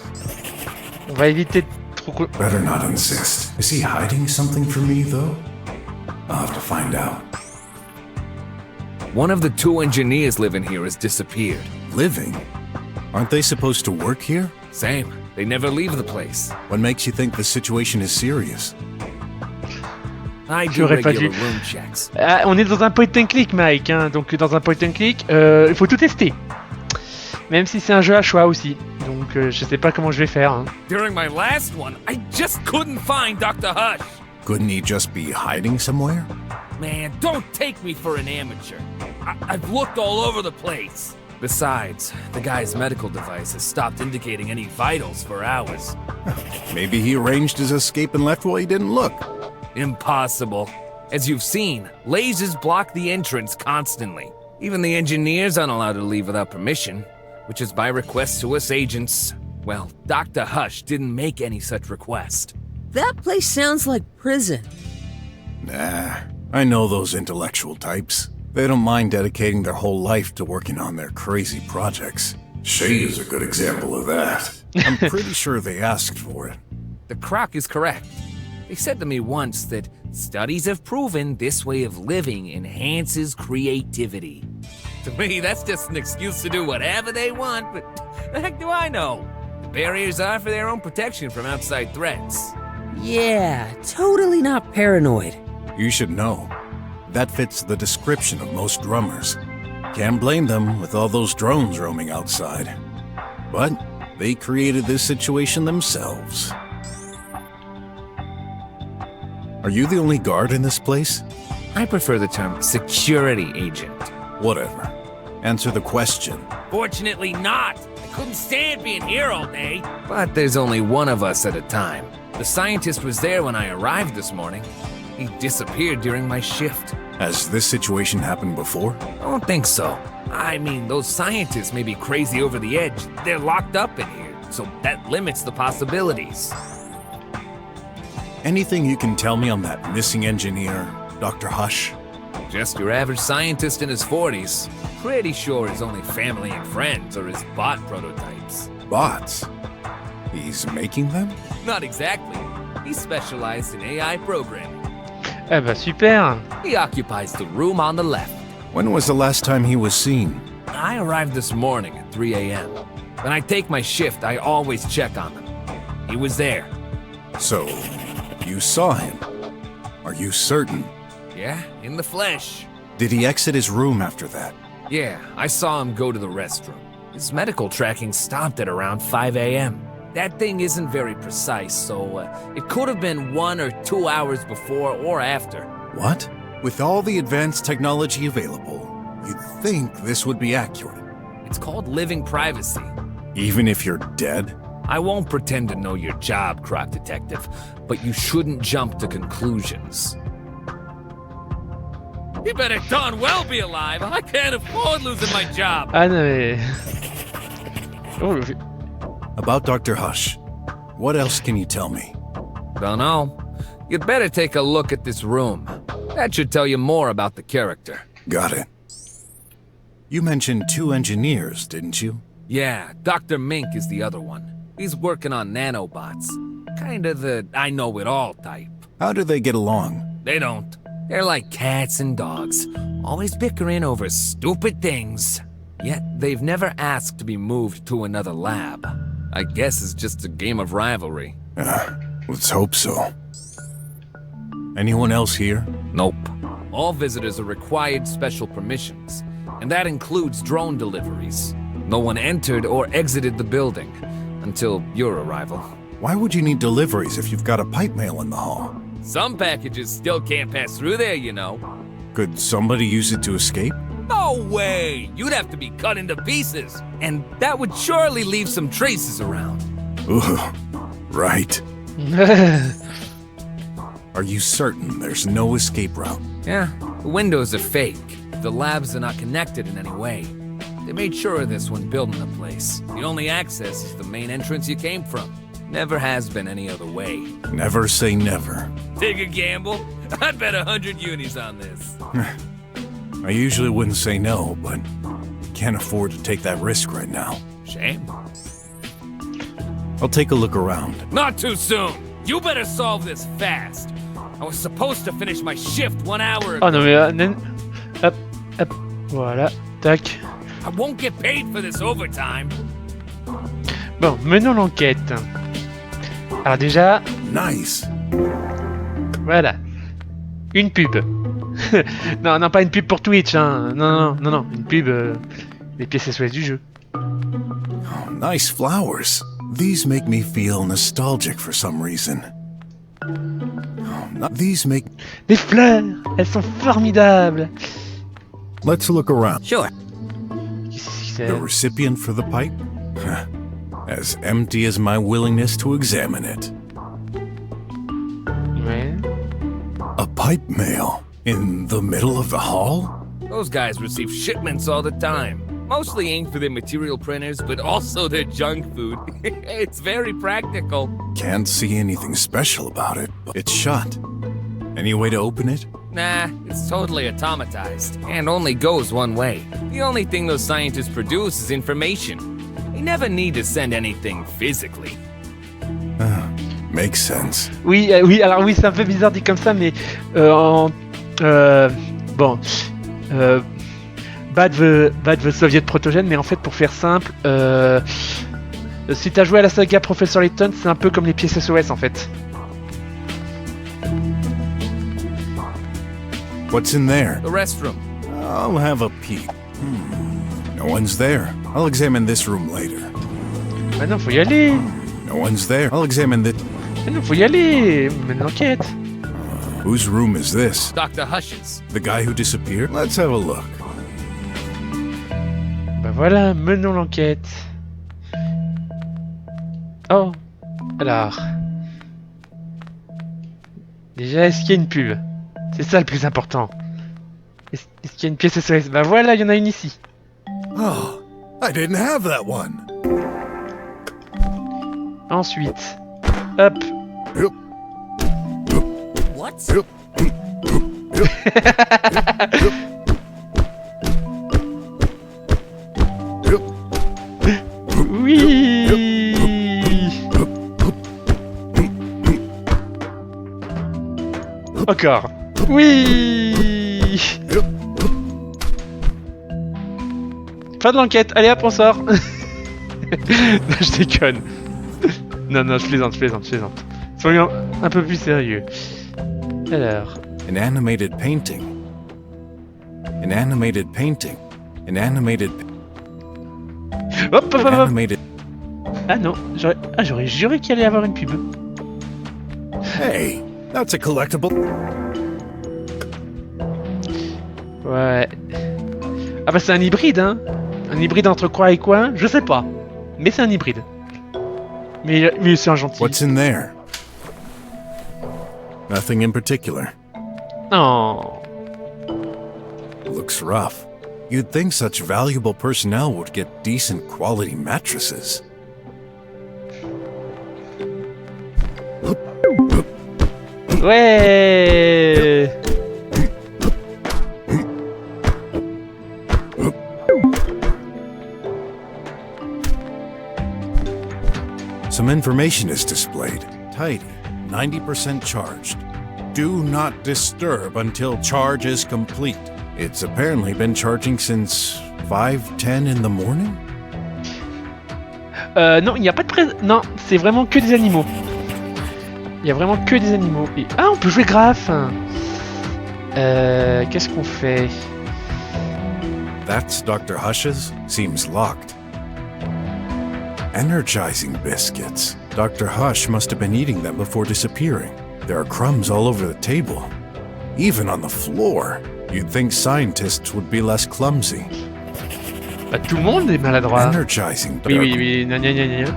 On va éviter trop. Better not insist. Is he hiding something from me, though? I'll have to find out. One of the two engineers living here has disappeared. living? Aren't they supposed to work here? Same. They never leave the place. What makes you think the situation is serious? I do J'aurais pas regular dû. room checks. Ah, on est dans un point and click, Mike. Hein. Donc dans un point and click, il faut tout tester. Même si c'est un jeu à choix aussi. Donc je sais pas comment je vais faire. Hein. During my last one, I just couldn't find Dr. Hush. Couldn't he just be hiding somewhere? Man, don't take me for an amateur. I've looked all over the place. Besides, the guy's medical device has stopped indicating any vitals for hours. Maybe he arranged his escape and left while he didn't look. Impossible. As you've seen, lasers block the entrance constantly. Even the engineers aren't allowed to leave without permission, which is by request to us agents. Well, Dr. Hush didn't make any such request. That place sounds like prison. Nah, I know those intellectual types. They don't mind dedicating their whole life to working on their crazy projects. Shay is a good example of that. I'm pretty sure they asked for it. The croc is correct. They said to me once that studies have proven this way of living enhances creativity. To me, that's just an excuse to do whatever they want, but the heck do I know? The barriers are for their own protection from outside threats. Yeah, totally not paranoid. You should know. That fits the description of most drummers. Can't blame them with all those drones roaming outside. But they created this situation themselves. Are you the only guard in this place? I prefer the term security agent. Whatever. Answer the question. Fortunately not. I couldn't stand being here all day. But there's only one of us at a time. The scientist was there when I arrived this morning. He disappeared during my shift. Has this situation happened before? I don't think so. I mean, those scientists may be crazy over the edge. They're locked up in here, so that limits the possibilities. Anything you can tell me on that missing engineer, Dr. Hush? Just your average scientist in his 40s. Pretty sure his only family and friends are his bot prototypes. Bots? He's making them? Not exactly. He specialized in AI programming. Ah bah super. He occupies the room on the left. When was the last time he was seen? I arrived this morning at 3 a.m. When I take my shift, I always check on him. He was there. So, you saw him? Are you certain? Yeah, in the flesh. Did he exit his room after that? Yeah, I saw him go to the restroom. His medical tracking stopped at around 5 a.m. That thing isn't very precise, so it could have been 1 or 2 hours before or after. What? With all the advanced technology available, you'd think this would be accurate. It's called living privacy. Even if you're dead? I won't pretend to know your job, Croc Detective, but you shouldn't jump to conclusions. You better darn well be alive. I can't afford losing my job. Ah non mais... Oh, About Dr. Hush, what else can you tell me? Don't know. You'd better take a look at this room. That should tell you more about the character. Got it. You mentioned 2 engineers, didn't you? Yeah, Dr. Mink is the other one. He's working on nanobots. Kinda the I-know-it-all type. How do they get along? They don't. They're like cats and dogs, always bickering over stupid things. Yet they've never asked to be moved to another lab. I guess it's just a game of rivalry. Let's hope so. Anyone else here? Nope. All visitors are required special permissions, and that includes drone deliveries. No one entered or exited the building until your arrival. Why would you need deliveries if you've got a pipe mail in the hall? Some packages still can't pass through there, you know. Could somebody use it to escape? No way! You'd have to be cut into pieces, and that would surely leave some traces around. Ooh, right. Are you certain there's no escape route? Yeah, the windows are fake. The labs are not connected in any way. They made sure of this when building the place. The only access is the main entrance you came from. Never has been any other way. Never say never. Take a gamble? I'd bet 100 unis on this. I usually wouldn't say no, but can't afford to take that risk right now. Shame. I'll take a look around. Not too soon. You better solve this fast. I was supposed to finish my shift 1 hour ago. oh non mais... Hop, hop, voilà, tac. I won't get paid for this overtime. Bon, menons l'enquête. Alors déjà, Nice. voilà. Une pub. Non, non, pas une pub pour Twitch, hein. Non, non, non, non. Une pub... les pièces SOS du jeu. Oh, nice flowers. These make me feel nostalgic for some reason. These make... Des fleurs. Elles sont formidables. Let's look around. Sure. Qu'est-ce que c'est? The recipient for the pipe? As empty as my willingness to examine it. Ouais. A pipe mail in the middle of the hall? Those guys receive shipments all the time. Mostly aimed for their material printers, but also their junk food. It's very practical. Can't see anything special about it, but it's shut. Any way to open it? Nah, it's totally automatized, and only goes one way. The only thing those scientists produce is information. They never need to send anything physically. Makes sense. Oui, oui, alors oui, c'est un peu bizarre dit comme ça, mais bon, bad the Soviet protogène, mais en fait, pour faire simple, si t'as joué à la saga Professor Layton, c'est un peu comme les pièces SOS en fait. What's in there? The restroom. I'll have a peek. No one's there. I'll examine this room later. Bah non, faut y aller. No one's there. I'll examine this. Bah non, faut y aller. Mène l'enquête. Whose room is this? Dr. Hush's. The guy who disappeared? Let's have a look. Bah voilà, menons l'enquête. Oh, alors. Déjà, est-ce qu'il y a une pub? C'est ça le plus important. Est-ce qu'il y a une pièce SOS? Bah voilà, il y en a une ici. Oh, I didn't have that one. Ensuite, hop. Yup. What? Yup. Oui. Encore. Oui. Fin de l'enquête. Allez hop, on sort. Non, je déconne. Non, non, je plaisante. Soyons un peu plus sérieux. Alors. An animated painting. An animated painting. An animated. Hop, hop, An hop, hop. animated. Ah non, j'aurais juré qu'il allait y avoir une pub. Hey, that's a collectible. Ouais. Ah bah c'est un hybride, hein. Un hybride entre quoi et quoi? Je sais pas. Mais c'est un hybride. Mais c'est un gentil. What's in there? Nothing in particular. Non. Looks rough. You'd think such valuable personnel would get decent quality mattresses. Ouais. Some information is displayed. Tidy, 90% charged. Do not disturb until charge is complete. It's apparently been charging since 5:10 in the morning? Non, il n'y a pas de Non, c'est vraiment que des animaux. Il y a vraiment que des animaux. Et... Ah, on peut jouer graphe. Qu'est-ce qu'on fait? That's Dr. Hush's? Seems locked. Energizing biscuits. Dr. Hush must have been eating them before disappearing. There are crumbs all over the table. Even on the floor. You'd think scientists would be less clumsy. Bah, tout le monde est maladroit. Energizing. Oui. Gna, gna, gna, gna.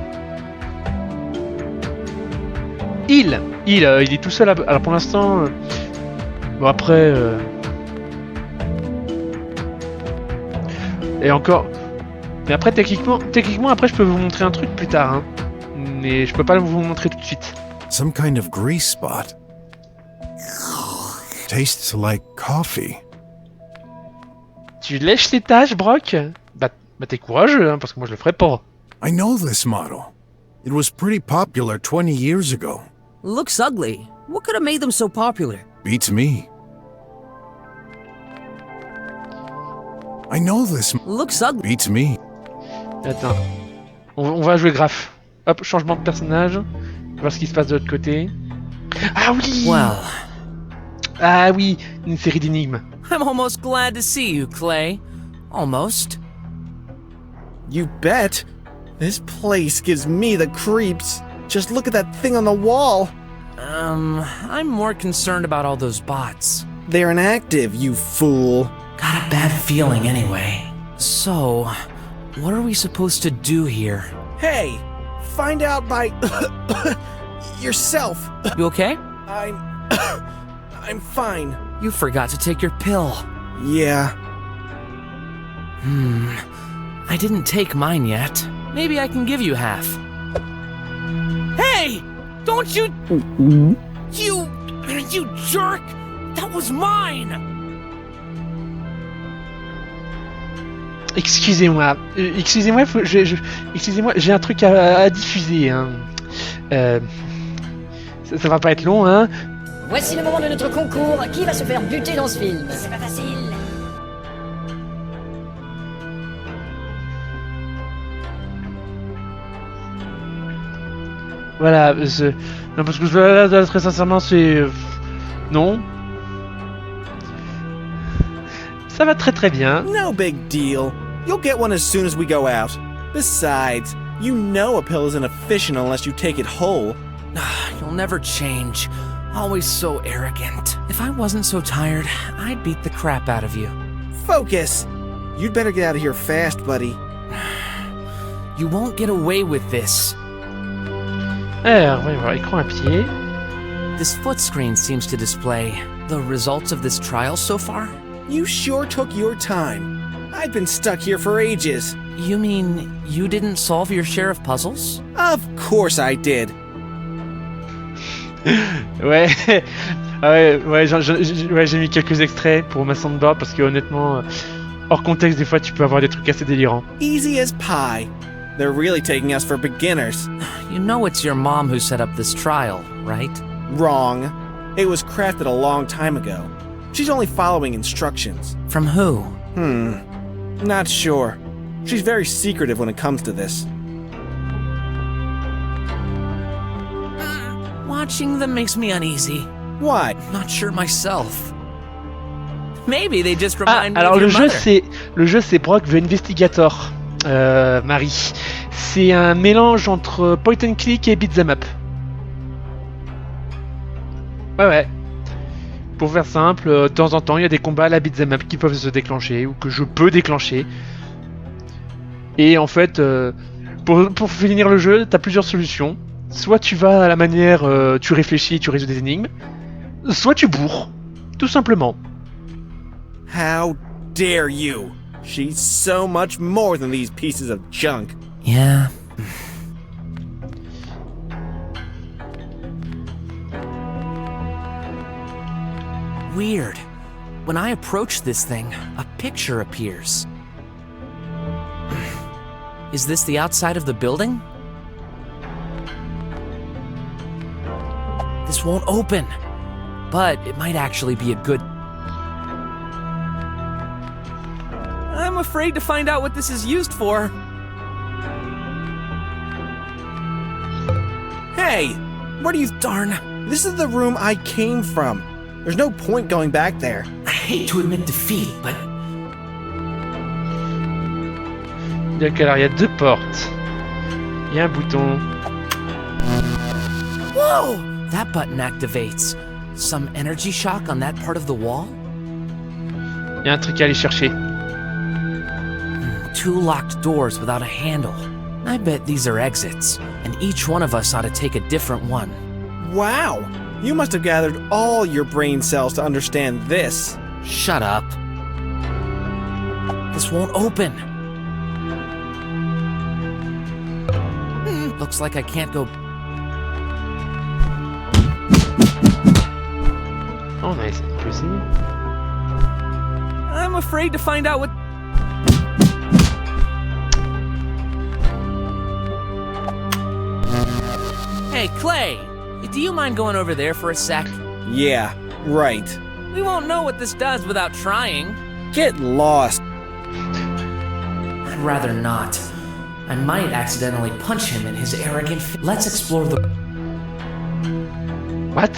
Il est tout seul. Alors pour l'instant... Bon après... Et encore... Mais après techniquement après je peux vous montrer un truc plus tard. Hein. Mais je peux pas vous montrer tout de suite. Some kind of grease spot. Tastes like coffee. Tu lèches les tâches, Brock? Bah t'es courageux, hein, parce que moi je le ferais pas. I know this model. It was pretty popular 20 years ago. Looks ugly. What could have made them so popular? Beats me. I know this. Looks ugly. Beats me. Attends. On va jouer graphe. Hop, changement de personnage. Voir ce qui se passe de l'autre côté. Ah oui! Well, Ah oui, une série d'énigmes. I'm almost glad to see you, Clay. Almost. You bet. This place gives me the creeps. Just look at that thing on the wall. I'm more concerned about all those bots. They're inactive, you fool. Got a bad feeling anyway. So, what are we supposed to do here? Hey, find out by yourself. You okay? I'm fine. You forgot to take your pill. Yeah. I didn't take mine yet. Maybe I can give you half. Hey! Don't you... You jerk! That was mine! Excusez-moi, excusez-moi, excusez-moi, j'ai un truc à diffuser. Hein. Ça va pas être long, hein. Voici le moment de notre concours. Qui va se faire buter dans ce film? C'est pas facile. Voilà, non, parce que là, très sincèrement, c'est... Non. Ça va très très bien. No big deal. You'll get one as soon as we go out. Besides, you know a pill isn't efficient unless you take it whole. You'll never change. Always so arrogant. If I wasn't so tired, I'd beat the crap out of you. Focus! You'd better get out of here fast, buddy. You won't get away with this. Alors, voyons voir, écran à pied. This foot screen seems to display the results of this trial so far. You sure took your time. I've been stuck here for ages. You mean you didn't solve your share of puzzles? Of course I did. Ouais, j'ai mis quelques extraits pour ma soundboard parce que honnêtement, hors contexte, des fois tu peux avoir des trucs assez délirants. Easy as pie. They're really taking us for beginners. You know it's your mom who set up this trial, right? Wrong. It was crafted a long time ago. She's only following instructions. From who? Not sure. She's very secretive when it comes to this. Watching them makes me uneasy. Why? Not sure myself. Maybe they just Ah, remind me alors of your mother. le jeu c'est BROK the InvestiGator, Marie. C'est un mélange entre point and click et beat 'em up. Ouais. Pour faire simple, de temps en temps, il y a des combats à la beat 'em up qui peuvent se déclencher ou que je peux déclencher. Et en fait, Pour finir le jeu, t'as plusieurs solutions. Soit tu vas à la manière, tu réfléchis, tu résous des énigmes. Soit tu bourres, tout simplement. How dare you? She's so much more than these pieces of junk. Yeah. Weird. When I approach this thing, a picture appears. Is this the outside of the building? This won't open, but it might actually be a good... I'm afraid to find out what this is used for. Hey! What are you... Darn. This is the room I came from. There's no point going back there. I hate to admit defeat, but Donc alors il y a 2 portes. Il y a un bouton. Whoa! That button activates. Some energy shock on that part of the wall? Il y a un truc à aller chercher. 2 locked doors without a handle. I bet these are exits, and each one of us ought to take a different one. Wow! You must have gathered all your brain cells to understand this. Shut up. This won't open. Looks like I can't go... Oh, nice. On peut essayer. I'm afraid to find out what... Hey, Clay! Do you mind going over there for a sec? Yeah, right. We won't know what this does without trying. Get lost. I'd rather not. I might accidentally punch him in his arrogant Let's explore the... What?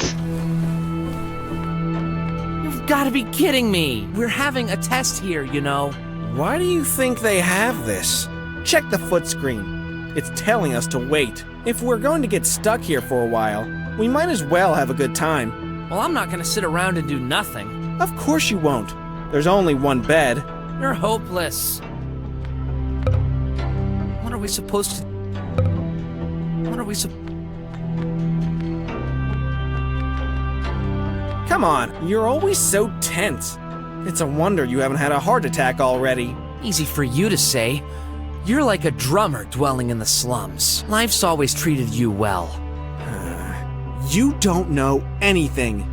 You've got to be kidding me! We're having a test here, you know. Why do you think they have this? Check the foot screen. It's telling us to wait. If we're going to get stuck here for a while, we might as well have a good time. Well, I'm not gonna sit around and do nothing. Of course you won't. There's only one bed. You're hopeless. What are we supposed to... What are we Come on, you're always so tense. It's a wonder you haven't had a heart attack already. Easy for you to say. You're like a drummer dwelling in the slums. Life's always treated you well. You don't know anything.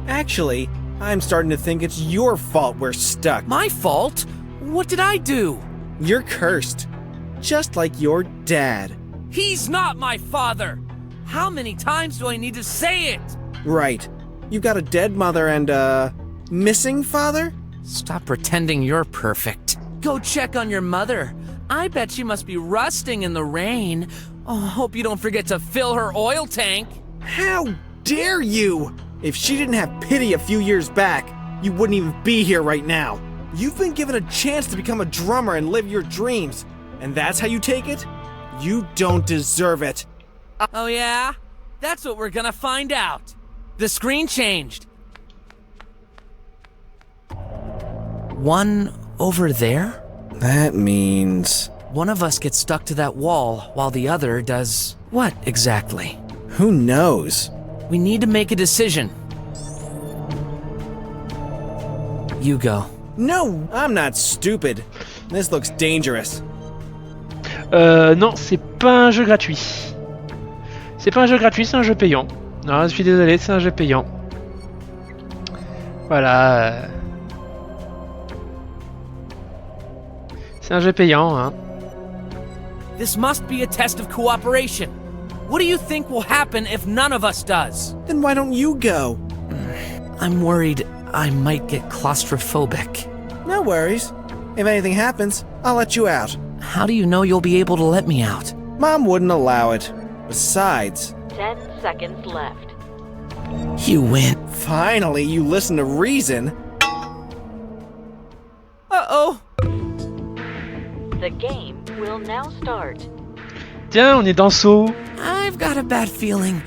Actually, I'm starting to think it's your fault we're stuck. My fault? What did I do? You're cursed. Just like your dad. He's not my father! How many times do I need to say it? Right. You got a dead mother and a missing father? Stop pretending you're perfect. Go check on your mother. I bet she must be rusting in the rain. Oh, hope you don't forget to fill her oil tank. How dare you! If she didn't have pity a few years back, you wouldn't even be here right now. You've been given a chance to become a drummer and live your dreams. And that's how you take it? You don't deserve it. Oh yeah? That's what we're gonna find out. The screen changed. One over there? That means... One of us gets stuck to that wall while the other does what exactly? Who knows? We need to make a decision. You go. No, I'm not stupid. This looks dangerous. Non, c'est pas un jeu gratuit. C'est pas un jeu gratuit, c'est un jeu payant. Non, je suis désolé, c'est un jeu payant. Voilà. C'est un jeu payant, hein. This must be a test of cooperation. What do you think will happen if none of us does? Then why don't you go? I'm worried I might get claustrophobic. No worries. If anything happens, I'll let you out. How do you know you'll be able to let me out? Mom wouldn't allow it. Besides... 10 seconds left. You win. Finally, you listen to reason. Uh-oh. The game will now start. Tiens, on est dans Saut. I've got a bad feeling.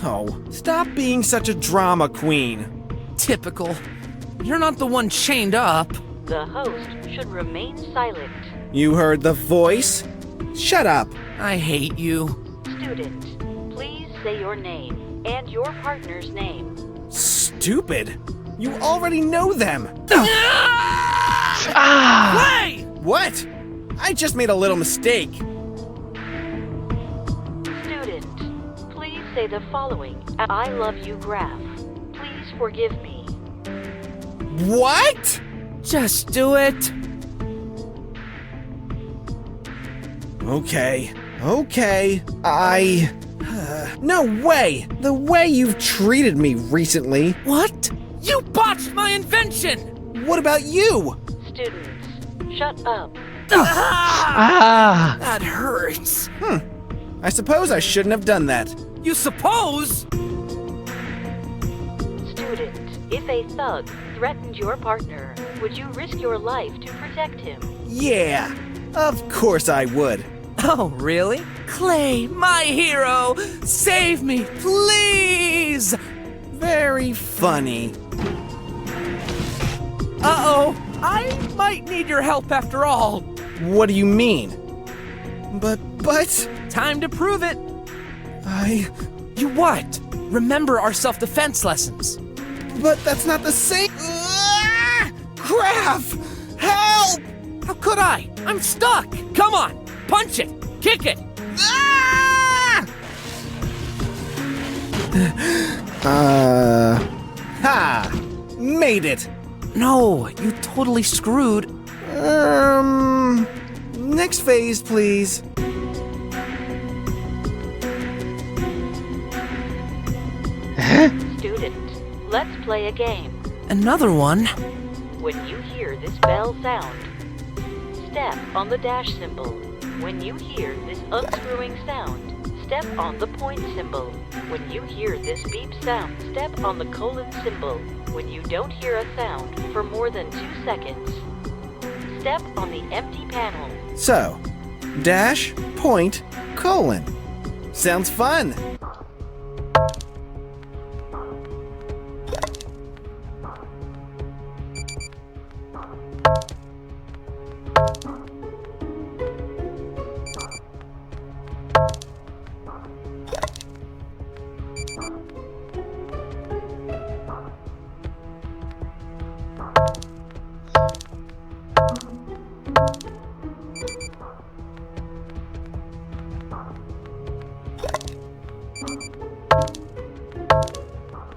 Oh, stop being such a drama queen. Typical. You're not the one chained up. The host should remain silent. You heard the voice? Shut up. I hate you. Student, please say your name and your partner's name. Stupid. You already know them. Play! What? I just made a little mistake. Student, please say the following. I love you graph. Please forgive me. What? Just do it. Okay. No way! The way you've treated me recently. What? You botched my invention! What about you? Students, shut up. That hurts. I suppose I shouldn't have done that. You suppose? Student, if a thug threatened your partner, would you risk your life to protect him? Yeah, of course I would. Oh, really? Clay, my hero! Save me, please! Very funny. Uh-oh, I might need your help after all. What do you mean? But... Time to prove it. I... You what? Remember our self-defense lessons. But that's not the same... Graph! Help! How could I? I'm stuck. Come on, punch it, kick it. Ha! Made it! No, you totally screwed. Next phase, please. Student, let's play a game. Another one? When you hear this bell sound, step on the dash symbol. When you hear this unscrewing sound, step on the point symbol. When you hear this beep sound, step on the colon symbol. When you don't hear a sound for more than 2 seconds, step on the empty panel. So, dash, point, colon. Sounds fun.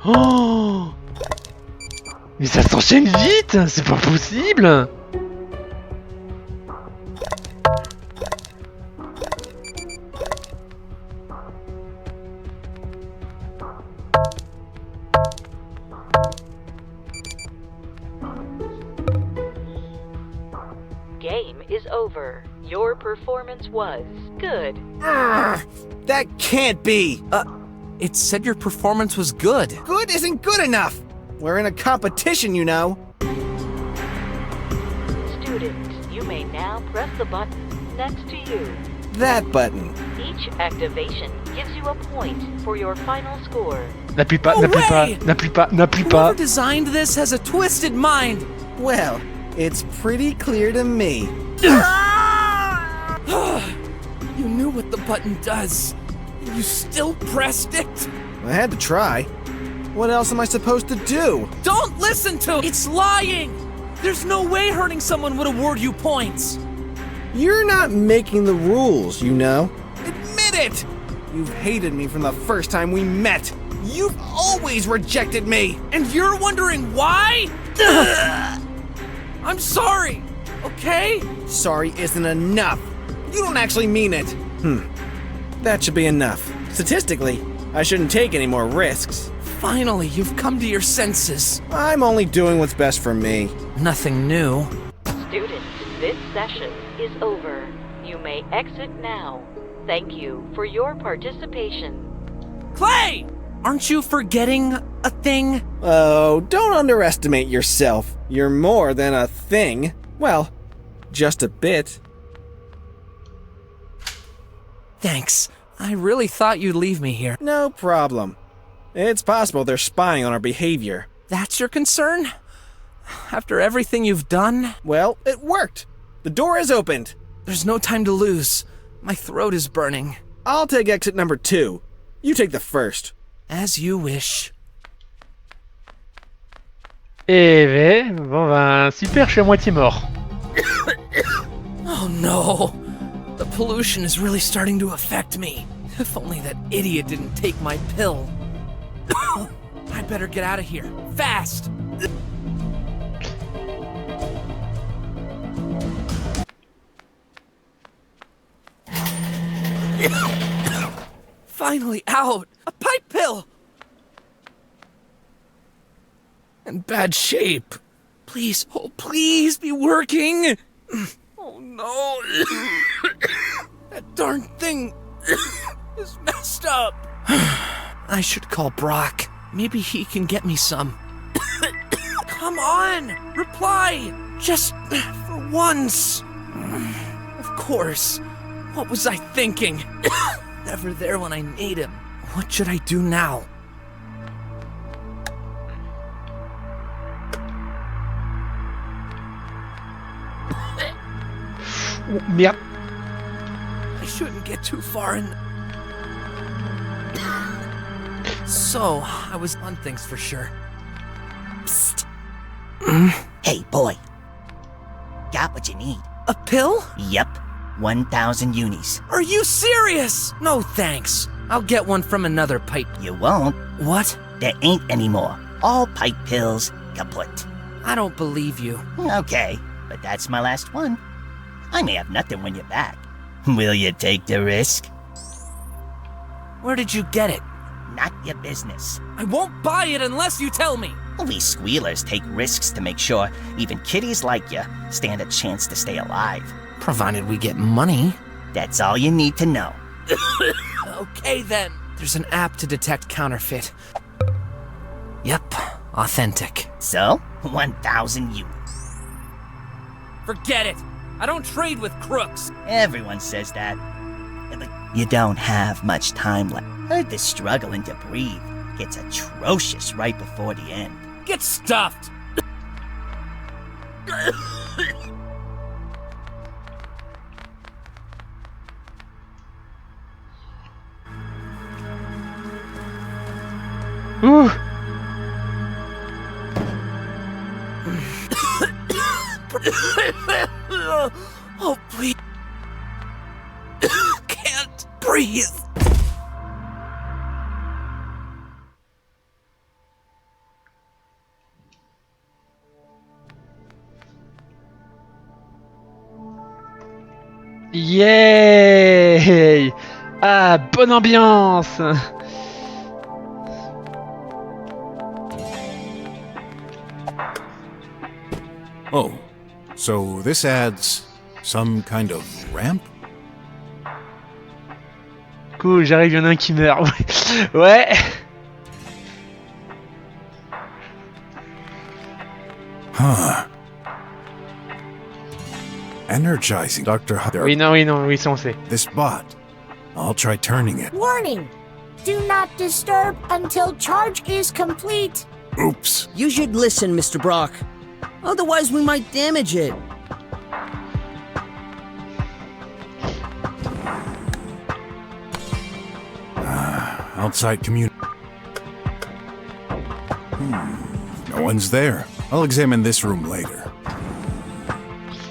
Oh! Mais ça s'enchaîne vite! C'est pas possible! Game is over. Your performance was good. That can't be! It said your performance was good. Good isn't good enough! We're in a competition, you know. Student, you may now press the button next to you. That button. Each activation gives you a point for your final score. N'appuie pas, No n'appuie pas, way! n'appuie pas, n'appuie Whoever pas. designed this has a twisted mind. Well, it's pretty clear to me. You knew what the button does. You still pressed it? I had to try. What else am I supposed to do? Don't listen to it! It's lying! There's no way hurting someone would award you points. You're not making the rules, you know. Admit it! You've hated me from the first time we met. You've always rejected me. And you're wondering why? I'm sorry, okay? Sorry isn't enough. You don't actually mean it. That should be enough. Statistically, I shouldn't take any more risks. Finally, you've come to your senses. I'm only doing what's best for me. Nothing new. Students, this session is over. You may exit now. Thank you for your participation. Clay! Aren't you forgetting a thing? Oh, don't underestimate yourself. You're more than a thing. Well, just a bit. Thanks. I really thought you'd leave me here. No problem. It's possible they're spying on our behavior. That's your concern? After everything you've done? Well, it worked. The door is opened. There's no time to lose. My throat is burning. I'll take exit number 2. You take the first. As you wish. Eh ben, bon ben, super, je suis à moitié mort. Oh no. The pollution is really starting to affect me. If only that idiot didn't take my pill. I better get out of here. Fast! Finally out! A pipe pill! In bad shape. Please, oh please be working! Oh no! That darn thing is messed up! I should call BROK. Maybe he can get me some. Come on! Reply! Just for once! Of course. What was I thinking? Never there when I need him. What should I do now? Oh, merde. I shouldn't get too far in. So, I was on things for sure. Psst. Hey, boy. Got what you need. A pill? Yep. 1,000 unis. Are you serious? No thanks. I'll get one from another pipe. You won't. What? There ain't any more. All pipe pills kaput. I don't believe you. Okay, but that's my last one. I may have nothing when you're back. Will you take the risk? Where did you get it? Not your business. I won't buy it unless you tell me. We squealers take risks to make sure even kitties like you stand a chance to stay alive. Provided we get money. That's all you need to know. Okay then. There's an app to detect counterfeit. Yep, authentic. So, 1,000 unis. Forget it. I don't trade with crooks. Everyone says that. But you don't have much time left. Heard the struggling to breathe gets atrocious right before the end. Get stuffed. Ouh. Oh, please. Can't breathe. Yay! Ah, bonne ambiance! Oh, so this adds some kind of ramp? Cool, j'arrive, y'en a un qui meurt. Ouais. Huh. Energizing, Dr. Hunter. Oui, non, oui, ça on sait. This bot. I'll try turning it. Warning! Do not disturb until charge is complete. Oops. You should listen, Mr. BROK. Otherwise, we might damage it. Outside community. No one's there. I'll examine this room later.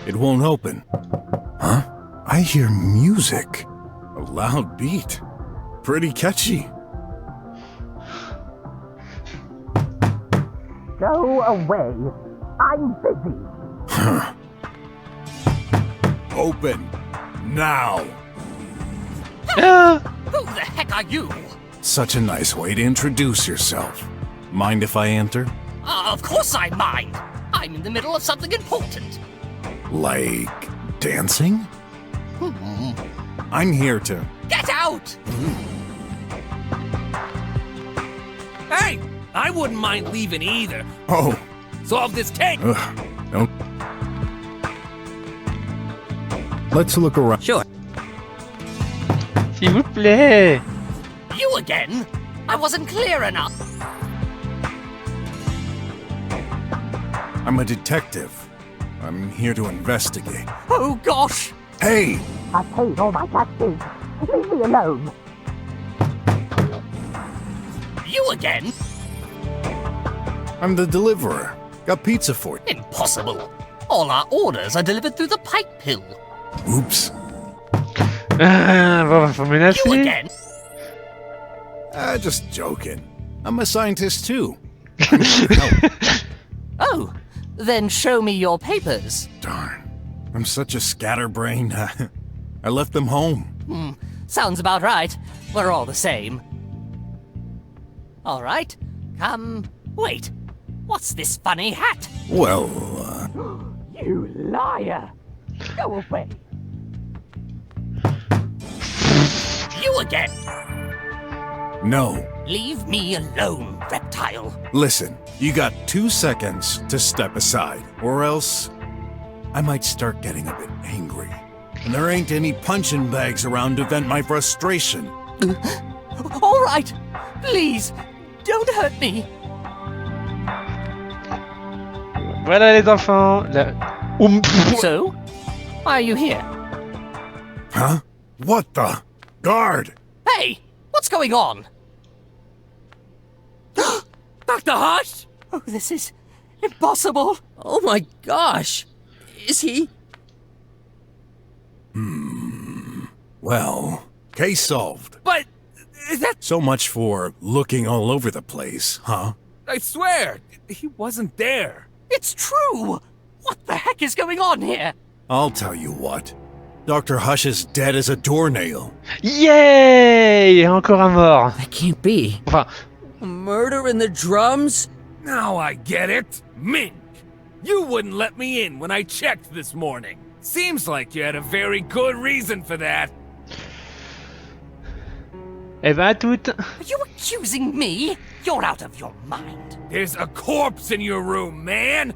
It won't open. Huh? I hear music. A loud beat. Pretty catchy. Go away. I'm busy. Huh. Open. Now. Who the heck are you? Such a nice way to introduce yourself. Mind if I enter? Of course I mind. I'm in the middle of something important. Like dancing? I'm here to... Get out! Hey, I wouldn't mind leaving either. Oh. Solve this cake. Don't... Let's look around. Sure. S'il vous plaît. You again? I wasn't clear enough. I'm a detective. I'm here to investigate. Oh gosh! Hey! I've paid all my taxes. Leave me alone. You again? I'm the deliverer. Got pizza for you. Impossible. All our orders are delivered through the pipe pill. Oops. Bon, faut You menacer. again? Just joking. I'm a scientist too. Oh, then show me your papers. Darn. I'm such a scatterbrain. I left them home. Sounds about right. We're all the same. All right. Wait. What's this funny hat? Well, You liar. Go away. You again? no. Leave me alone, reptile. Listen, you got 2 seconds to step aside, or else I might start getting a bit angry. And there ain't any punching bags around to vent my frustration. All right. Please, don't hurt me. Voilà les enfants. So, why are you here? Huh? What the? Guard! Hey, what's going on? Dr. Hush? Oh, this is impossible. Oh my gosh! Is he? Well, case solved. But that... So much for looking all over the place, huh? I swear, he wasn't there. It's true. What the heck is going on here? I'll tell you what. Dr. Hush is dead as a doornail. Yay! Encore un mort. That can't be. Enfin, Murder in the drums? Now I get it. Mink, you wouldn't let me in when I checked this morning. Seems like you had a very good reason for that. eh ben à toutes. Are you accusing me? You're out of your mind. There's a corpse in your room, man.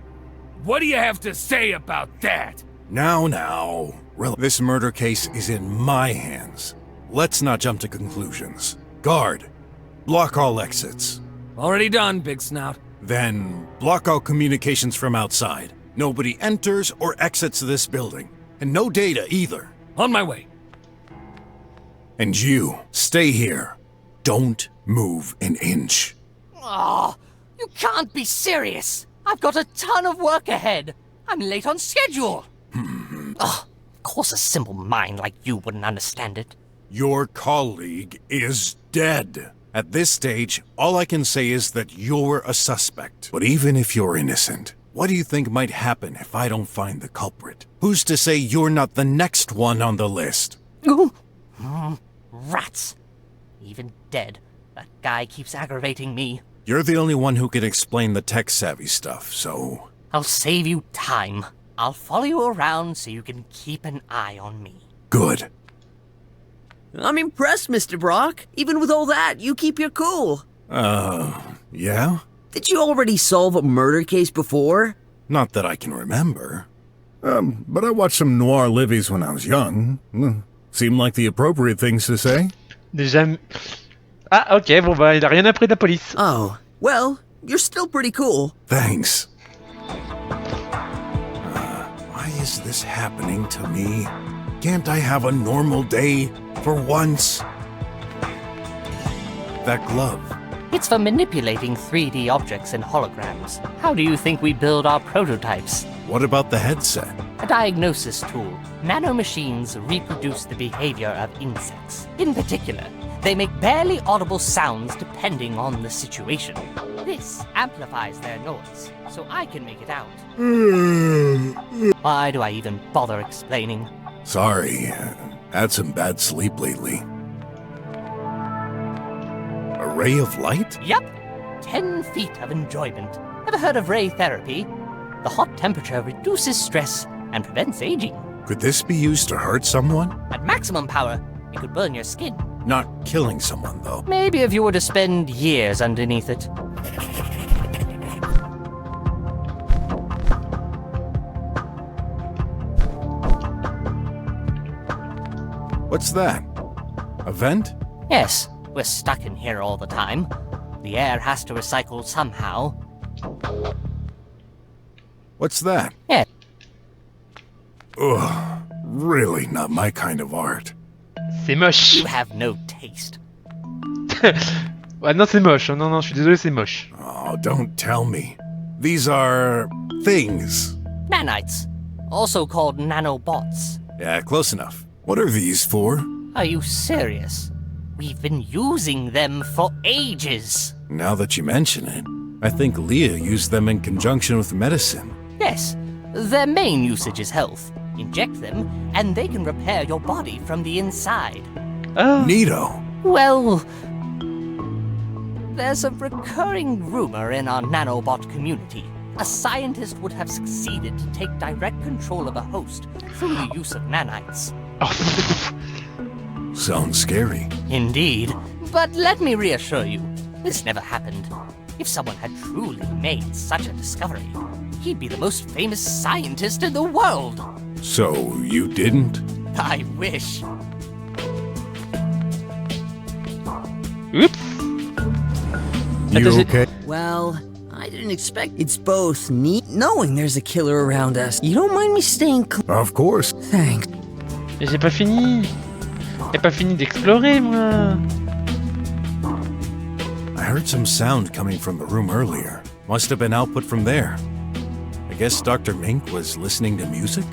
What do you have to say about that? Now. This murder case is in my hands. Let's not jump to conclusions. Guard, block all exits. Already done, Big Snout. Then block all communications from outside. Nobody enters or exits this building. And no data either. On my way. And you, stay here. Don't move an inch. Oh, you can't be serious. I've got a ton of work ahead. I'm late on schedule. Oh, of course a simple mind like you wouldn't understand it. Your colleague is dead. At this stage, all I can say is that you're a suspect. But even if you're innocent, what do you think might happen if I don't find the culprit? Who's to say you're not the next one on the list? Rats. Even dead, that guy keeps aggravating me. You're the only one who can explain the tech-savvy stuff, so... I'll save you time. I'll follow you around so you can keep an eye on me. Good. I'm impressed, Mr. Brock. Even with all that, you keep your cool. Yeah? Did you already solve a murder case before? Not that I can remember. But I watched some noir livies when I was young. Seemed like the appropriate things to say. Déjà. Ah, ok, bon bah, il a rien appris de la police. Oh, well, you're still pretty cool. Thanks. Why is this happening to me? Can't I have a normal day for once? That glove. It's for manipulating 3D objects and holograms. How do you think we build our prototypes? What about the headset? A diagnosis tool. Nanomachines reproduce the behavior of insects. In particular, they make barely audible sounds depending on the situation. This amplifies their noise, so I can make it out. Why do I even bother explaining? Sorry, had some bad sleep lately. A ray of light? Yup! 10 feet of enjoyment. Ever heard of ray therapy? The hot temperature reduces stress and prevents aging. Could this be used to hurt someone? At maximum power, it could burn your skin. Not killing someone, though. Maybe if you were to spend years underneath it. What's that? A vent? Yes, we're stuck in here all the time. The air has to recycle somehow. What's that? Yeah. Ugh. really not my kind of art. C'est moche. You have no taste. Ouais, non, c'est moche. Non, non, je suis désolé, c'est moche. Oh, don't tell me. These are things. Nanites, also called nanobots. Yeah, close enough. What are these for? Are you serious? We've been using them for ages. Now that you mention it, I think Leah used them in conjunction with medicine. Yes, their main usage is health. Inject them, and they can repair your body from the inside. Oh. Neato. Well, there's a recurring rumor in our nanobot community. A scientist would have succeeded to take direct control of a host through the use of nanites. Sounds scary. Indeed. But let me reassure you, this never happened. If someone had truly made such a discovery, he'd be the most famous scientist in the world. So, you didn't? I wish. Oops. You okay? Well, I didn't expect it's both neat knowing there's a killer around us. You don't mind me staying Of course. Thanks. Mais j'ai pas fini. J'ai pas fini d'explorer, moi. I heard some sound coming from the room earlier. Must have been output from there. I guess Dr. Mink was listening to music?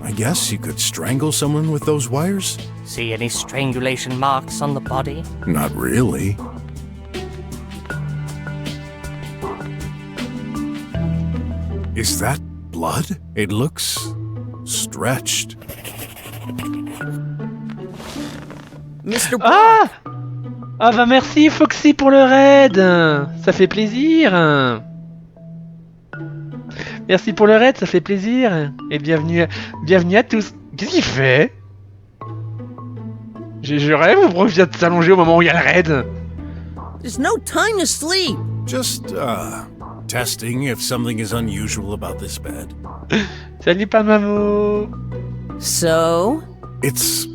I guess you could strangle someone with those wires? See any strangulation marks on the body? Not really. Is that blood? It looks stretched. Mr. Ah! Ah bah merci Foxy pour le raid. Ça fait plaisir. Merci pour le raid, ça fait plaisir. Et bienvenue à tous. Qu'est-ce qu'il fait? Je rêve ou Brock vient de s'allonger au moment où il y a le raid? There's no time to sleep. Just, testing if something is unusual about this bed. Salut Palmamo. So? It's,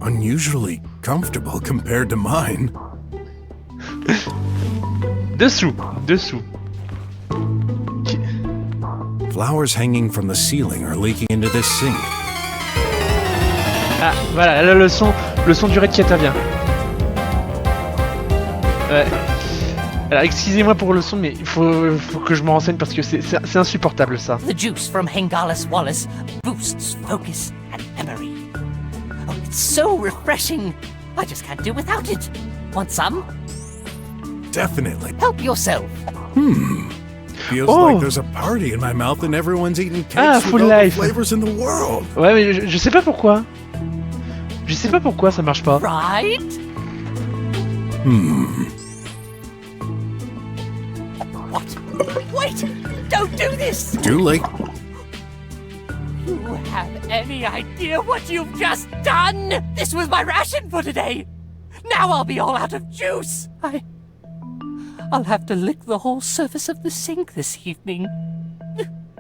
unusually comfortable compared to mine. Dessous. Flowers hanging from the ceiling are leaking into this sink. Ah, voilà, là, le son du raid qui intervient. Ouais. Alors, excusez-moi pour le son, mais il faut que je me renseigne parce que c'est insupportable, ça. The juice from Hengalis Wallace boosts focus and memory. Oh, it's so refreshing. I just can't do without it. Want some? Definitely. Help yourself. Feels like there's a party in my mouth and everyone's eating cakes with full all life. the flavors in the world. Ouais, mais je sais pas pourquoi. Je sais pas pourquoi ça marche pas. Right? What? Wait! Don't do this! Too late. You have any idea what you've just done? This was my ration for today! Now I'll be all out of juice! I'll have to lick the whole surface of the sink this evening.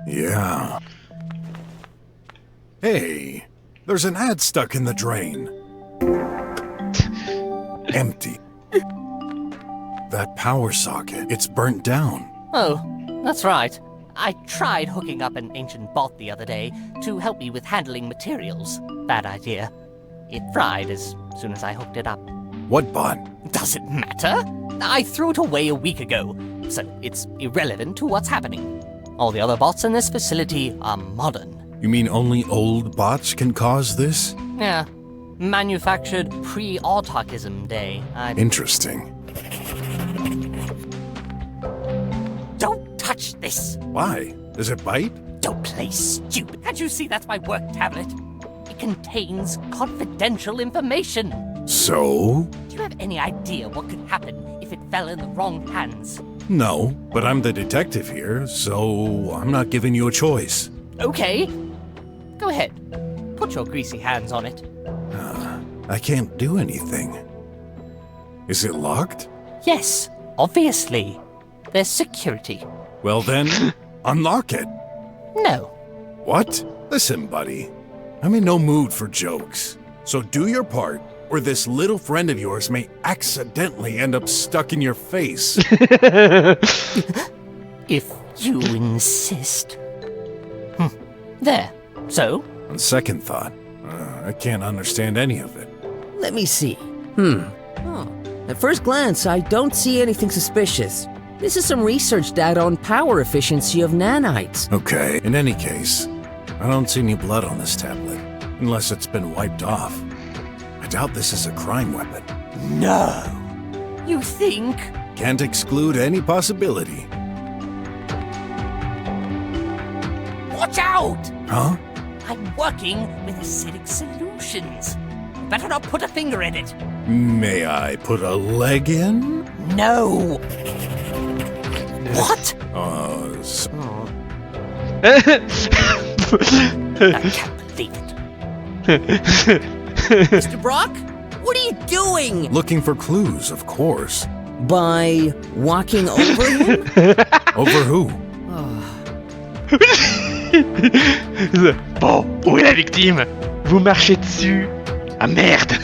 Yeah. Hey, there's an ad stuck in the drain. Empty. That power socket, it's burnt down. Oh, that's right. I tried hooking up an ancient bot the other day to help me with handling materials. Bad idea. It fried as soon as I hooked it up. What bot? Does it matter? I threw it away a week ago, so it's irrelevant to what's happening. All the other bots in this facility are modern. You mean only old bots can cause this? Yeah. Manufactured pre-autarchism day. Interesting. Don't touch this! Why? Does it bite? Don't play stupid. Can't you see that's my work tablet? It contains confidential information. So? Do you have any idea what could happen if it fell in the wrong hands? No, but I'm the detective here, so I'm not giving you a choice. Okay. Go ahead. Put your greasy hands on it. I can't do anything. Is it locked? Yes, obviously. There's security. Well then, unlock it. No. What? Listen, buddy. I'm in no mood for jokes. So do your part, or this little friend of yours may accidentally end up stuck in your face. If You insist. There. So? On second thought, I can't understand any of it. Let me see. At first glance, I don't see anything suspicious. This is some research data on power efficiency of nanites. Okay, in any case, I don't see any blood on this tablet, unless it's been wiped off. I doubt this is a crime weapon. No. You think? Can't exclude any possibility. Watch out! Huh? I'm working with acidic solutions. Better not put a finger in it. May I put a leg in? No. What? I can't believe it. Mr. Brock? What are you doing? Looking for clues, of course. By walking over him? Over who? Bon, où est la victime? Vous marchez dessus. Ah merde!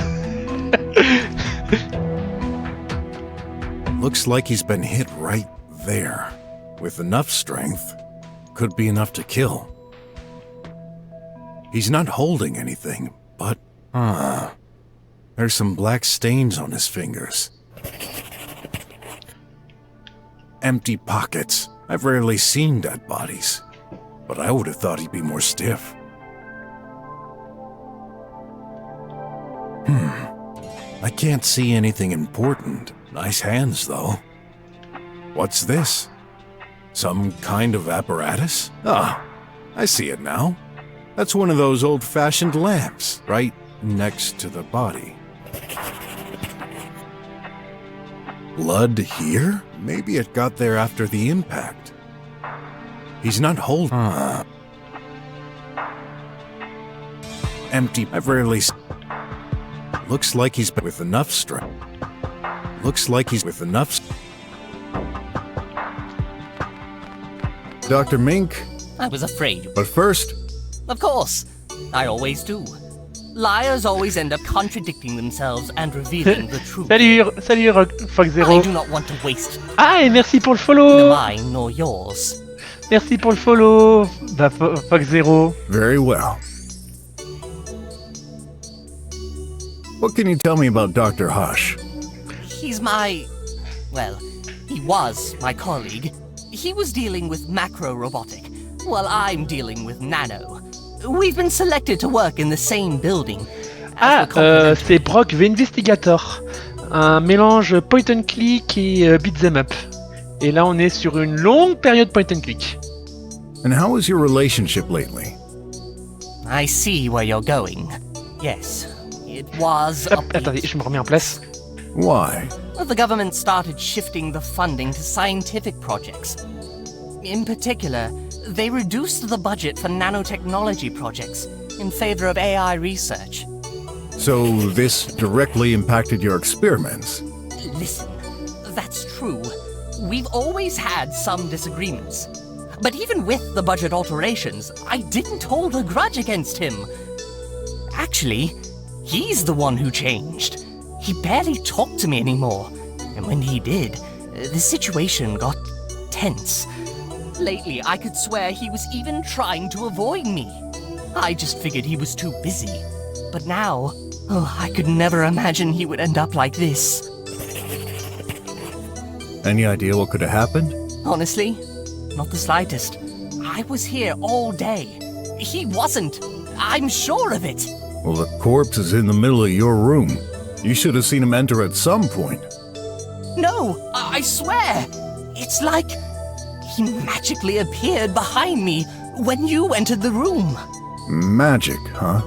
Looks like he's been hit right there. With enough strength, could be enough to kill. He's not holding anything, but... there's some black stains on his fingers. Empty pockets. I've rarely seen dead bodies, but I would have thought he'd be more stiff. I can't see anything important. Nice hands, though. What's this? Some kind of apparatus? Ah, I see it now. That's one of those old-fashioned lamps, right next to the body. Blood here? Maybe it got there after the impact. He's not holding... Empty. I've rarely... Looks like he's with enough strength. Looks like he's with enough... Dr. Mink? I was afraid. But first... Of course. I always do. Liars always end up contradicting themselves and revealing the truth. Salut Fox Zero. I do not want to waste Ah, et merci pour le neither follow. mine nor yours. Merci pour le follow, Fox Zero. Very well. What can you tell me about Dr. Hush? He's my... well, he was my colleague. He was dealing with macro-robotic, while I'm dealing with nano. We've been selected to work in the same building. C'est BROK InvestiGator. Un mélange point and click et beat them up. Et là, on est sur une longue période point and click. And how is your relationship lately? I see where you're going. Yes, it was Hop, attendez, je me remets en place. Why? The government started shifting the funding to scientific projects. In particular, they reduced the budget for nanotechnology projects in favor of AI research. So this directly impacted your experiments? Listen, that's true. We've always had some disagreements. But even with the budget alterations, I didn't hold a grudge against him. Actually, he's the one who changed. He barely talked to me anymore. And when he did, the situation got tense. Lately, I could swear he was even trying to avoid me. I just figured he was too busy. But now, I could never imagine he would end up like this. Any idea what could have happened? Honestly, not the slightest. I was here all day. He wasn't. I'm sure of it. Well, the corpse is in the middle of your room. You should have seen him enter at some point. No, I swear. It's like he magically appeared behind me when you entered the room. Magic, huh?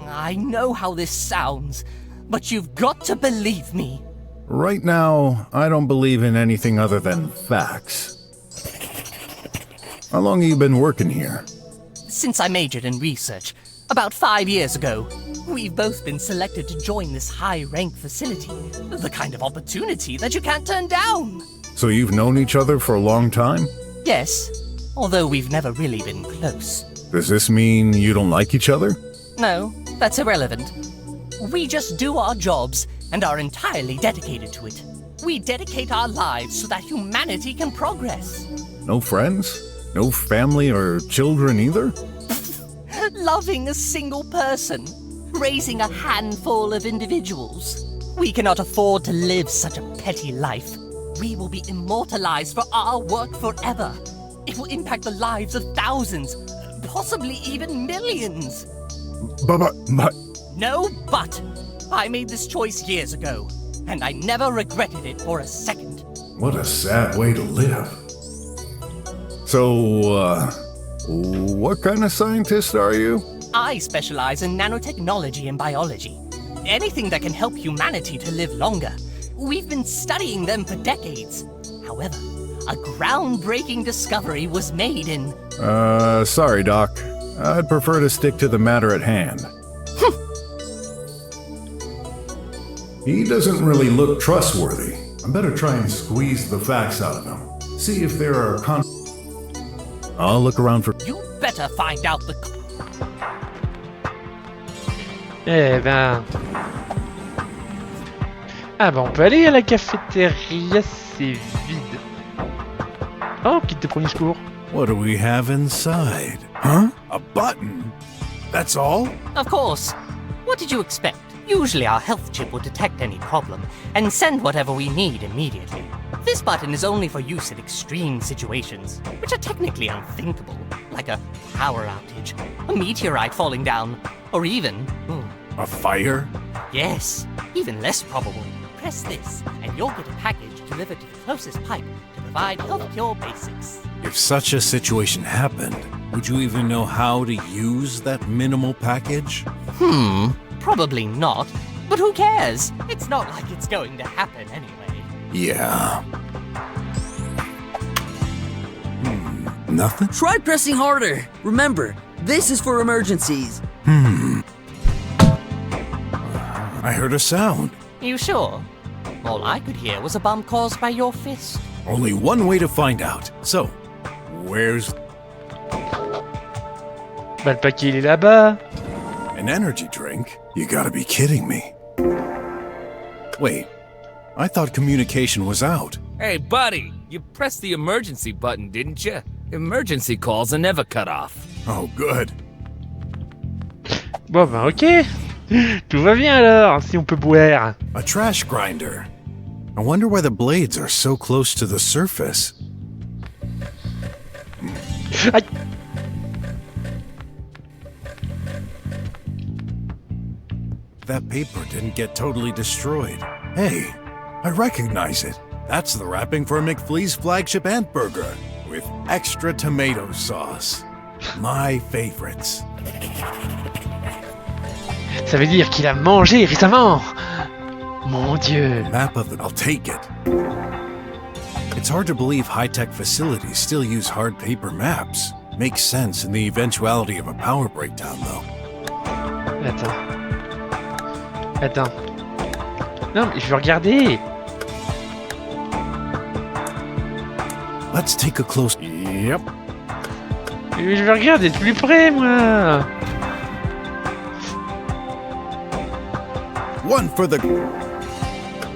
I know how this sounds, but you've got to believe me. Right now, I don't believe in anything other than facts. How long have you been working here? Since I majored in research, about 5 years ago, we've both been selected to join this high-rank facility. The kind of opportunity that you can't turn down. So you've known each other for a long time? Yes, although we've never really been close. Does this mean you don't like each other? No, that's irrelevant. We just do our jobs and are entirely dedicated to it. We dedicate our lives so that humanity can progress. No friends? No family or children either? Loving a single person. Raising a handful of individuals. We cannot afford to live such a petty life. We will be immortalized for our work forever. It will impact the lives of thousands, possibly even millions. But... No but. I made this choice years ago, and I never regretted it for a second. What a sad way to live. So, what kind of scientist are you? I specialize in nanotechnology and biology. Anything that can help humanity to live longer. We've been studying them for decades. However, a groundbreaking discovery was made in... Sorry, Doc. I'd prefer to stick to the matter at hand. He doesn't really look trustworthy. I better try and squeeze the facts out of him. See if there are I'll look around for... You better find out the... Eh ben... Ah bah on peut aller à la cafétéria, c'est vide. Oh, kit de premier secours. What do we have inside? Huh? A button? That's all? Of course. What did you expect? Usually our health chip will detect any problem and send whatever we need immediately. This button is only for use in extreme situations, which are technically unthinkable, like a power outage, a meteorite falling down, or even... A fire? Yes, even less probable. Press this, and you'll get a package delivered to the closest pipe to provide health cure basics. If such a situation happened, would you even know how to use that minimal package? Probably not. But who cares? It's not like it's going to happen anyway. Yeah. Nothing? Try pressing harder. Remember, this is for emergencies. I heard a sound. You sure? All I could hear was a bump caused by your fist. Only one way to find out. So, where's... Bah le paquet il est là-bas. An energy drink? You gotta be kidding me. Wait, I thought communication was out. Hey, buddy, you pressed the emergency button, didn't you? Emergency calls are never cut off. Oh, good. Bon bah ok. Tout va bien alors, si on peut boire. A trash grinder. I wonder why the blades are so close to the surface. Aïe. That paper didn't get totally destroyed. Hey, I recognize it. That's the wrapping for McFlea's flagship ant burger with extra tomato sauce. My favorites. Ça veut dire qu'il a mangé récemment. Mon Dieu. Map of it. I'll take it. It's hard to believe high-tech facilities still use hard paper maps. Makes sense in the eventuality of a power breakdown, though. Attends. Non, mais je veux regarder. Let's take a close... Yep. Je veux regarder de plus près, moi. One for the...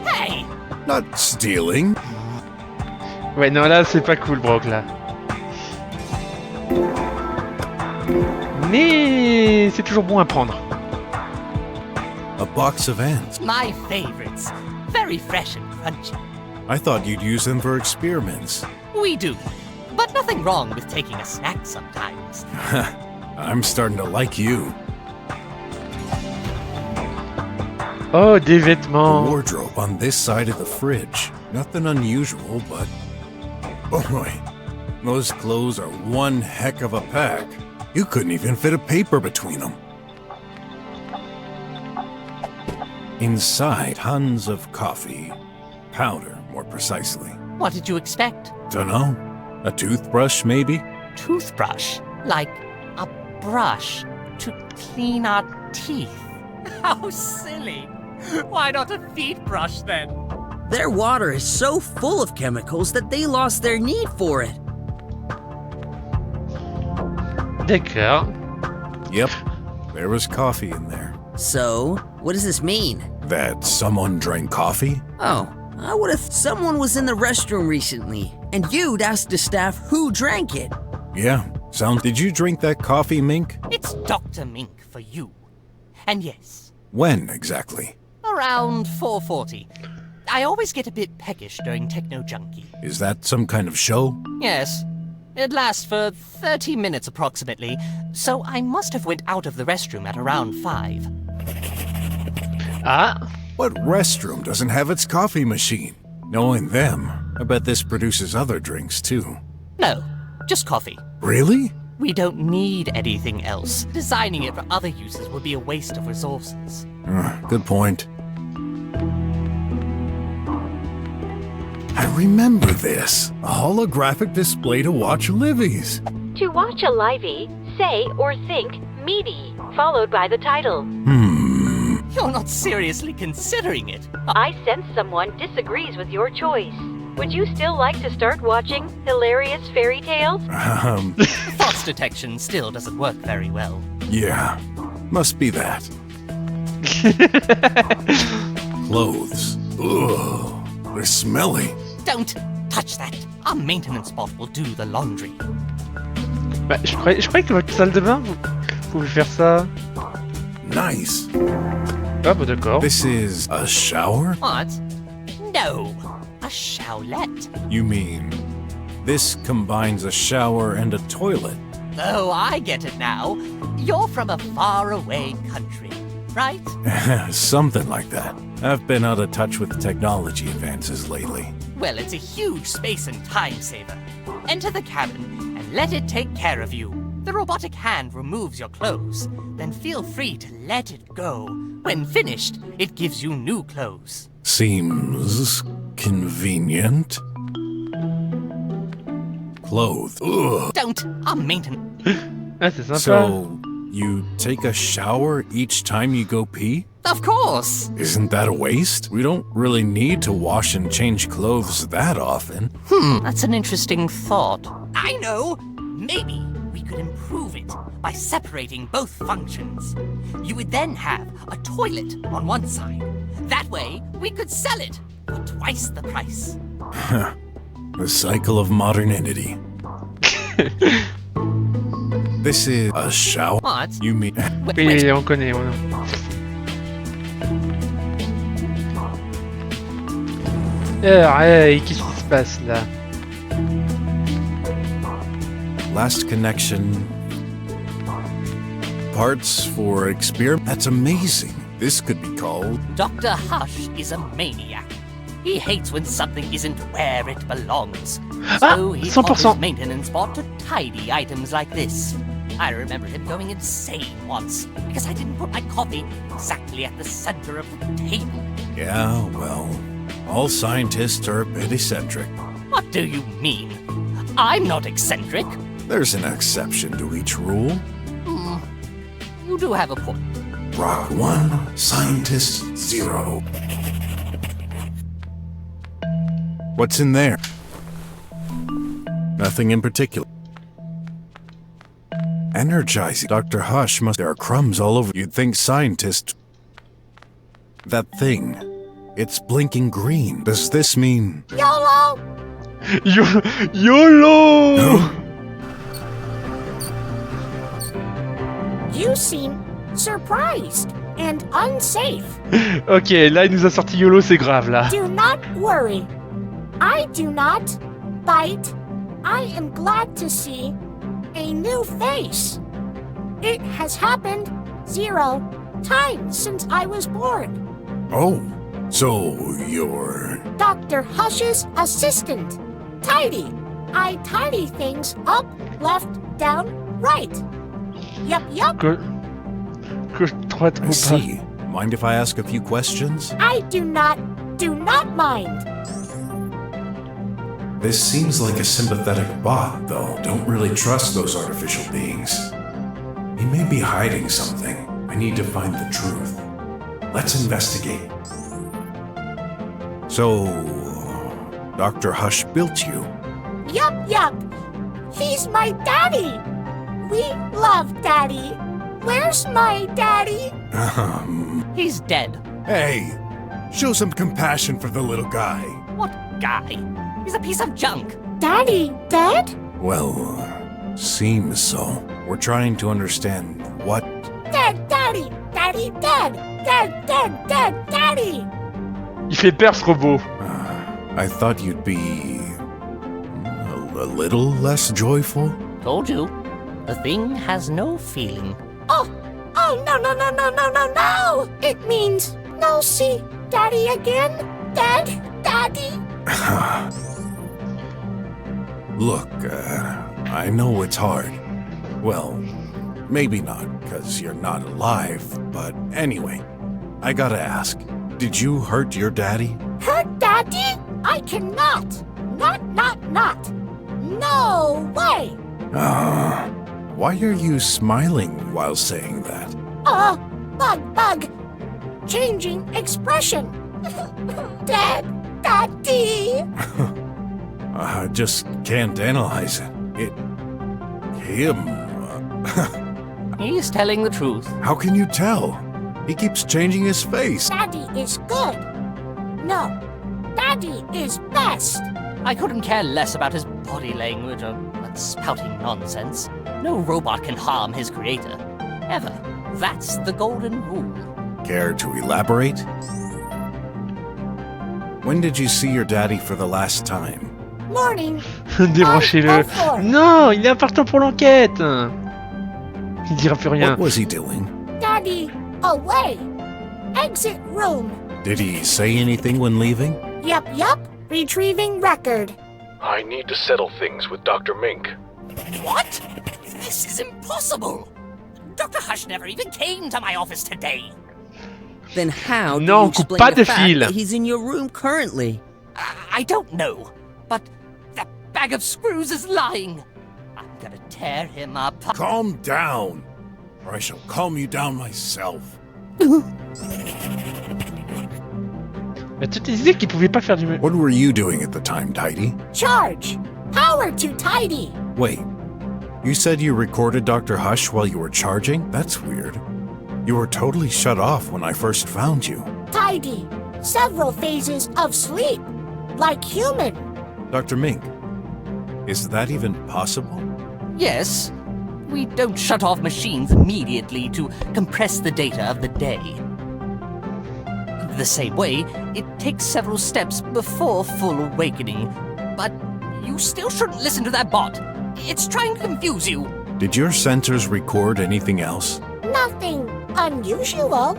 Hey! Not stealing. Ouais, non, là, c'est pas cool, Brok, là. Mais c'est toujours bon à prendre. A box of ants. My favorites. Very fresh and crunchy. I thought you'd use them for experiments. We do. But nothing wrong with taking a snack sometimes. I'm starting to like you. Oh, des vêtements. The wardrobe on this side of the fridge. Nothing unusual, but... Boy, those clothes are one heck of a pack. You couldn't even fit a paper between them. Inside, tons of coffee. Powder, more precisely. What did you expect? Dunno. A toothbrush, maybe? Toothbrush? Like a brush to clean our teeth? How silly! Why not a feet brush then? Their water is so full of chemicals that they lost their need for it. D'accord. Yep. There was coffee in there. So, what does this mean? That someone drank coffee? Oh, I would have someone was in the restroom recently, and you'd asked the staff who drank it. Yeah, did you drink that coffee, Mink? It's Dr. Mink for you. And yes. When exactly? Around 4:40. I always get a bit peckish during Techno Junkie. Is that some kind of show? Yes. It lasts for 30 minutes approximately, so I must have went out of the restroom at around 5. Ah. What restroom doesn't have its coffee machine? Knowing them, I bet this produces other drinks too. No, just coffee. Really? We don't need anything else. Designing it for other uses would be a waste of resources. Good point. I remember this. A holographic display to watch Livy's. To watch a livey, say or think meaty, followed by the title. You're not seriously considering it. I sense someone disagrees with your choice. Would you still like to start watching hilarious fairy tales? Thoughts detection still doesn't work very well. Yeah, must be that. Clothes. Ugh, they're smelly. Don't touch that. Our maintenance bot will do the laundry. Bah, je croyais que votre salle de bain, vous pouvez faire ça. Nice. Ah bah d'accord. This is a shower? What? No. A showlet. You mean this combines a shower and a toilet? Oh, I get it now. You're from a faraway country, right? Something like that. I've been out of touch with technology advances lately. Well, it's a huge space and time saver. Enter the cabin and let it take care of you. The robotic hand removes your clothes. Then feel free to let it go. When finished, it gives you new clothes. Seems convenient. Clothes. Ugh. Don't. I'm maintenance. Ah, c'est sympa. So, you take a shower each time you go pee? Of course. Isn't that a waste? We don't really need to wash and change clothes that often. That's an interesting thought. I know. Maybe we could improve it by separating both functions. You would then have a toilet on one side. That way, we could sell it for twice the price. The cycle of modernity. This is a shower? What? You mean... Oui, on connaît. Hey, qu'est-ce qui se passe là? Last connection. Parts for experiment. That's amazing. This could be called... Dr. Hush is a maniac. He hates when something isn't where it belongs. So he taught his maintenance bot to tidy items like this. I remember him going insane once because I didn't put my coffee exactly at the center of the table. Yeah, well, all scientists are a bit eccentric. What do you mean? I'm not eccentric. There's an exception to each rule. You do have a point. BROK 1, Scientist 0. What's in there? Nothing in particular. Energizing. Dr. Hush must... There are crumbs all over. You'd think scientists... That thing. It's blinking green. Does this mean... YOLO! YOLO! No. You seem surprised and unsafe. Ok, là il nous a sorti YOLO, c'est grave là. Do not worry. I do not bite. I am glad to see a new face. It has happened 0 times since I was born. Oh, so you're... Dr. Hush's assistant. Tidy. I tidy things up, left, down, right. Yup. I see. Mind if I ask a few questions? I do not mind. This seems like a sympathetic bot, though. Don't really trust those artificial beings. He may be hiding something. I need to find the truth. Let's investigate. So... Dr. Hush built you? Yup. He's my daddy. We love Daddy. Where's my daddy? He's dead. Hey, Show some compassion for the little guy. What guy? He's a piece of junk. Daddy, dead? Well, seems so. We're trying to understand what... Dead, Daddy! Daddy, dead! Dead, dead, dead, Daddy! Il fait peur ce robot. I thought you'd be... a little less joyful? Told you. The thing has no feeling. Oh, no, no, no, no, no, no, no! It means no see Daddy again? Dead, Daddy? Look, I know it's hard. Well, maybe not, because you're not alive, but anyway, I gotta ask, did you hurt your daddy? Hurt Daddy? I cannot! Not! No way! Why are you smiling while saying that? Bug! Changing expression! Dead, Daddy! I just can't analyze it. Him. He's telling the truth. How can you tell? He keeps changing his face. Daddy is good. No, Daddy is best. I couldn't care less about his body language or that spouting nonsense. No robot can harm his creator. Ever. That's the golden rule. Care to elaborate? When did you see your daddy for the last time? Morning. Débranchez-le. Non, il est important pour l'enquête. Il dira plus rien. What was he doing? Daddy, away. Exit room. Did he say anything when leaving? Yup. Retrieving record. I need to settle things with Dr. Mink. What? This is impossible. Dr. Hush never even came to my office today. Then how do Non, you coupe explain pas the de fact fil. that he's in your room currently? I don't know, but that bag of screws is lying. I'm gonna tear him apart. Calm down, or I shall calm you down myself. Mais tu te disais qu'il pouvait pas faire du... What were you doing at the time, Tidy? Charge. Power to Tidy. Wait, you said you recorded Dr. Hush while you were charging? That's weird. You were totally shut off when I first found you. Tidy. Several phases of sleep. Like human. Dr. Mink, is that even possible? Yes. We don't shut off machines immediately to compress the data of the day. The same way, it takes several steps before full awakening. But you still shouldn't listen to that bot. It's trying to confuse you. Did your sensors record anything else? Nothing unusual.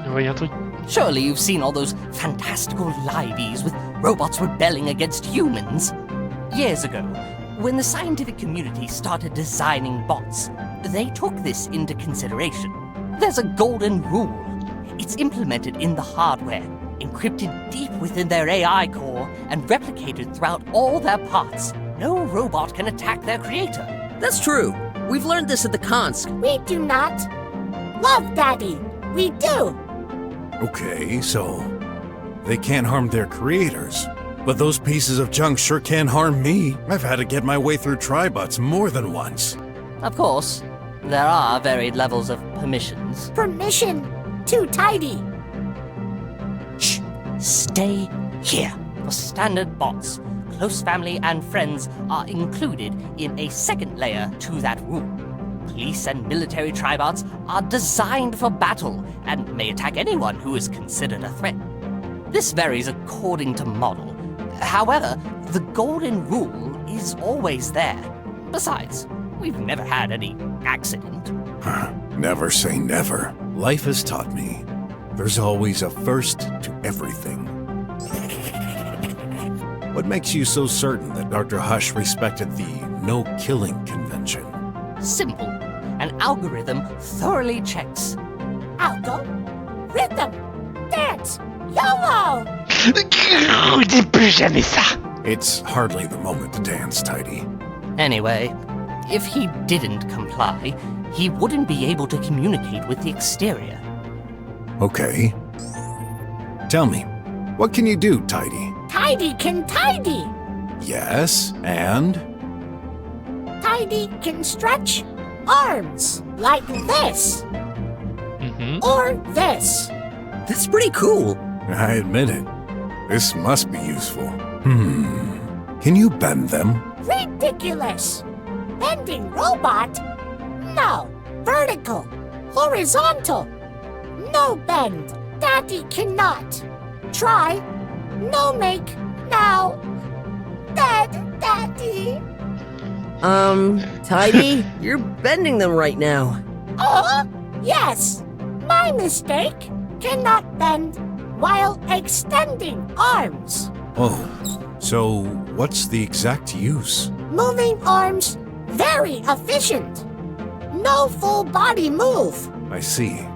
Il y a un truc. Surely you've seen all those fantastical liveys with robots rebelling against humans. Years ago, when the scientific community started designing bots, they took this into consideration. There's a golden rule. It's implemented in the hardware, encrypted deep within their AI core, and replicated throughout all their parts. No robot can attack their creator. That's true. We've learned this at the cons. We do not. Love Daddy. We do. Okay, so they can't harm their creators. But those pieces of junk sure can harm me. I've had to get my way through Tribots more than once. Of course, there are varied levels of permissions. Permission to Tidy. Shh! Stay here. For standard bots, close family and friends are included in a second layer to that rule. Police and military tribots are designed for battle and may attack anyone who is considered a threat. This varies according to model. However, the golden rule is always there. Besides, we've never had any accident. Never say never. Life has taught me there's always a first to everything. What makes you so certain that Dr. Hush respected the no-killing convention? Simple. An algorithm thoroughly checks. Algo. Rhythm. Dance. YOLO. Dis plus jamais ça. It's hardly the moment to dance, Tidy. Anyway, if he didn't comply, he wouldn't be able to communicate with the exterior. Okay. Tell me, what can you do, Tidy? Tidy can tidy. Yes, and? Tidy can stretch arms like this. Or this. That's pretty cool. I admit it. This must be useful. Can you bend them? Ridiculous. Bending robot? No. Vertical. Horizontal. No bend. Daddy cannot. Try. No make. Now. Daddy. Tidy, you're bending them right now. Yes. My mistake. Cannot bend while extending arms. Oh, so what's the exact use? Moving arms, very efficient. No full body move. I see.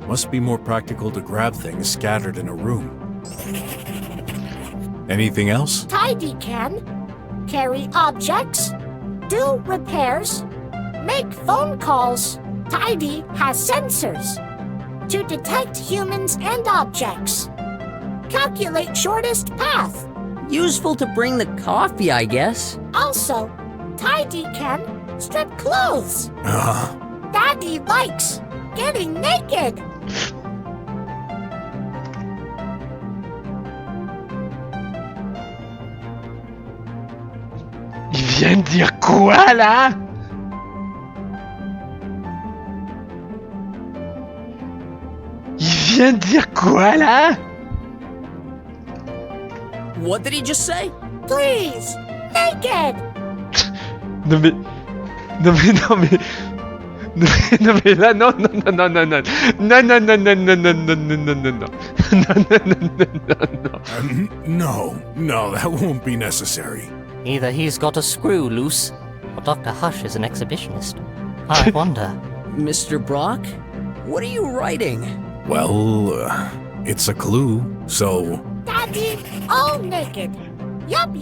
Must be more practical to grab things scattered in a room. Anything else? Tidy can carry objects, do repairs, make phone calls. Tidy has sensors to detect humans and objects. Calculate shortest path. Useful to bring the coffee, I guess. Also, Tidy can strip clothes. Daddy likes getting naked. Il vient de dire quoi là? Il vient de dire quoi là? What did he just say? Please, naked. Non mais... Non mais... Non mais... Non mais là non non non non non non non non non non non non non non non non No, that won't be necessary. Either he's got a screw loose, or Dr. Hush is an exhibitionist. I wonder. Mr. BROK, what are you writing? Well, it's a clue, so... Daddy, all naked. Yup.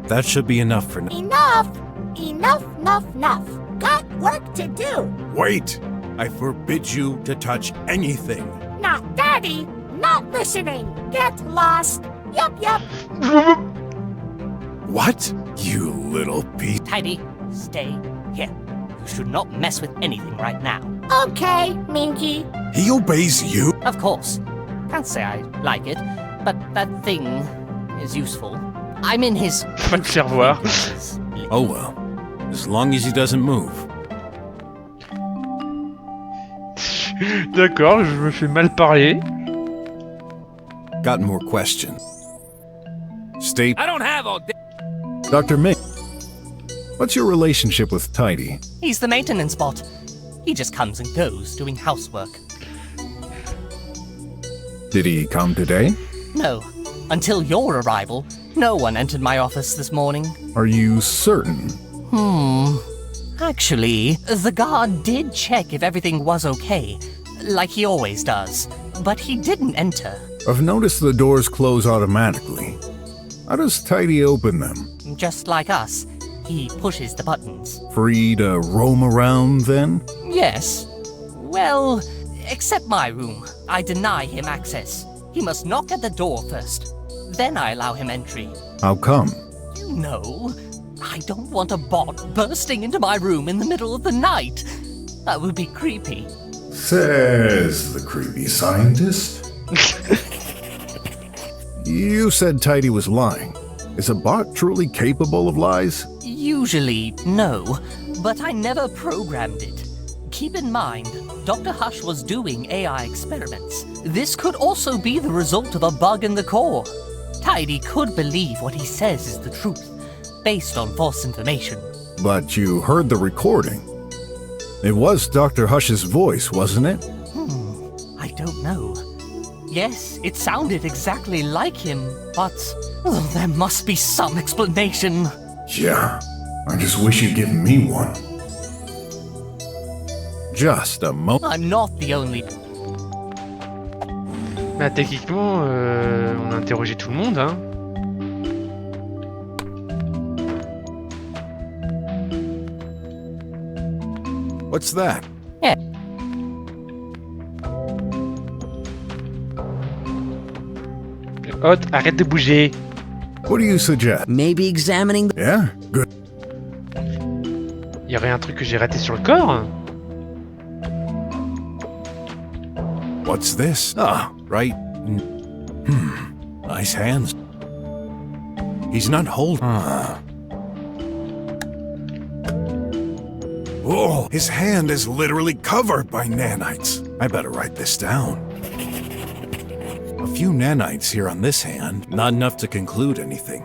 That should be enough for now. Enough. Got work to do. Wait! I forbid you to touch anything. Not Daddy, not listening. Get lost. Yup. What? You little piece. Tidy, stay here. You should not mess with anything right now. Okay, Minky. He obeys you? Of course. Can't say I like it, but that thing is useful. I'm in his... Va te faire voir. Oh well. As long as he doesn't move. D'accord, je me fais mal parler. Got more questions. Stay... I don't have all day. Dr. Ming, what's your relationship with Tidy? He's the maintenance bot. He just comes and goes doing housework. Did he come today? No. Until your arrival, no one entered my office this morning. Are you certain? Actually, the guard did check if everything was okay, like he always does, but he didn't enter. I've noticed the doors close automatically. How does Tidy open them? Just like us, he pushes the buttons. Free to roam around then? Yes. Well, except my room. I deny him access. He must knock at the door first. Then I allow him entry. How come? You know, I don't want a bot bursting into my room in the middle of the night. That would be creepy. Says the creepy scientist. You said Tidy was lying. Is a bot truly capable of lies? Usually, no, but I never programmed it. Keep in mind, Dr. Hush was doing AI experiments. This could also be the result of a bug in the core. Tidy could believe what he says is the truth, based on false information. But you heard the recording. It was Dr. Hush's voice, wasn't it? I don't know. Yes, it sounded exactly like him, but there must be some explanation. Yeah, I just wish you'd given me one. Just a moment. I'm not the only... Bah techniquement, on a interrogé tout le monde, hein. What's that? Yeah. Hot, arrête de bouger. What do you suggest? Maybe examining the... Yeah, good. Y aurait un truc que j'ai raté sur le corps? What's this? Ah, right. Nice hands. He's not holding. Oh, his hand is literally covered by nanites. I better write this down. A few nanites here on this hand, not enough to conclude anything.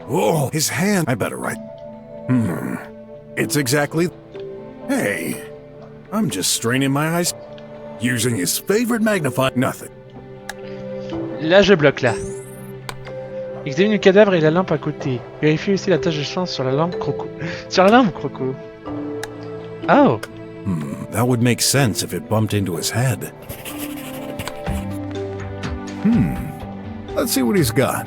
Oh, his hand. I better write. It's exactly. Hey, I'm just straining my eyes. Using his favorite magnifying. Nothing. Là, je bloque, là. Examine le cadavre et la lampe à côté. Vérifie aussi la tache de sang sur la lampe croco. Sur la lampe croco. Oh. That would make sense if it bumped into his head. Let's see what he's got.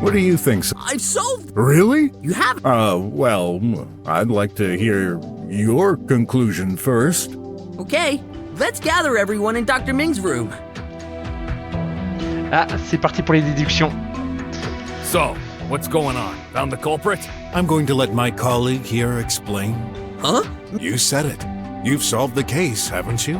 What do you think? I've solved. Really? You have. Well, I'd like to hear your conclusion first. Okay, let's gather everyone in Dr. Ming's room. Ah, c'est parti pour les déductions. So, what's going on? Found the culprit? I'm going to let my colleague here explain. Huh? You said it. You've solved the case, haven't you?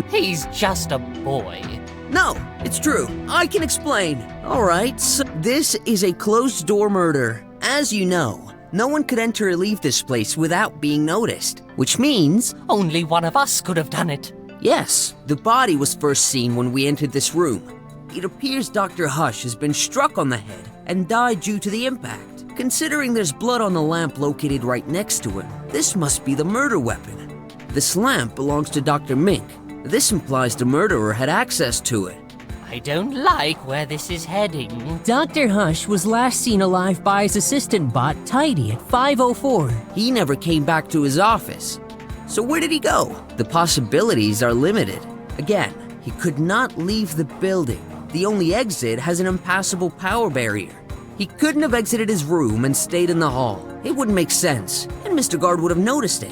He's just a boy. No, it's true. I can explain. All right, so this is a closed-door murder. As you know, no one could enter or leave this place without being noticed, which means... Only one of us could have done it. Yes, the body was first seen when we entered this room. It appears Dr. Hush has been struck on the head and died due to the impact. Considering there's blood on the lamp located right next to him, this must be the murder weapon. This lamp belongs to Dr. Mink. This implies the murderer had access to it. I don't like where this is heading. Dr. Hush was last seen alive by his assistant bot, Tidy, at 5:04. He never came back to his office. So where did he go? The possibilities are limited. Again, he could not leave the building. The only exit has an impassable power barrier. He couldn't have exited his room and stayed in the hall. It wouldn't make sense, and Mr. Guard would have noticed it.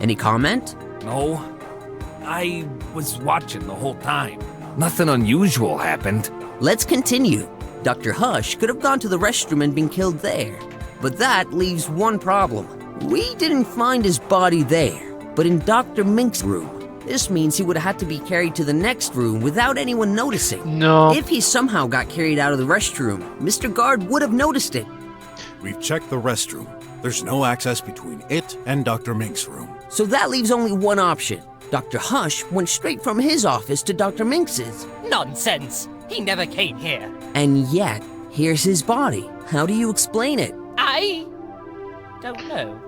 Any comment? No. I was watching the whole time. Nothing unusual happened. Let's continue. Dr. Hush could have gone to the restroom and been killed there. But that leaves one problem. We didn't find his body there, but in Dr. Mink's room. This means he would have had to be carried to the next room without anyone noticing. No. If he somehow got carried out of the restroom, Mr. Guard would have noticed it. We've checked the restroom. There's no access between it and Dr. Mink's room. So that leaves only one option. Dr. Hush went straight from his office to Dr. Minx's. Nonsense! He never came here. And yet, here's his body. How do you explain it? I don't know.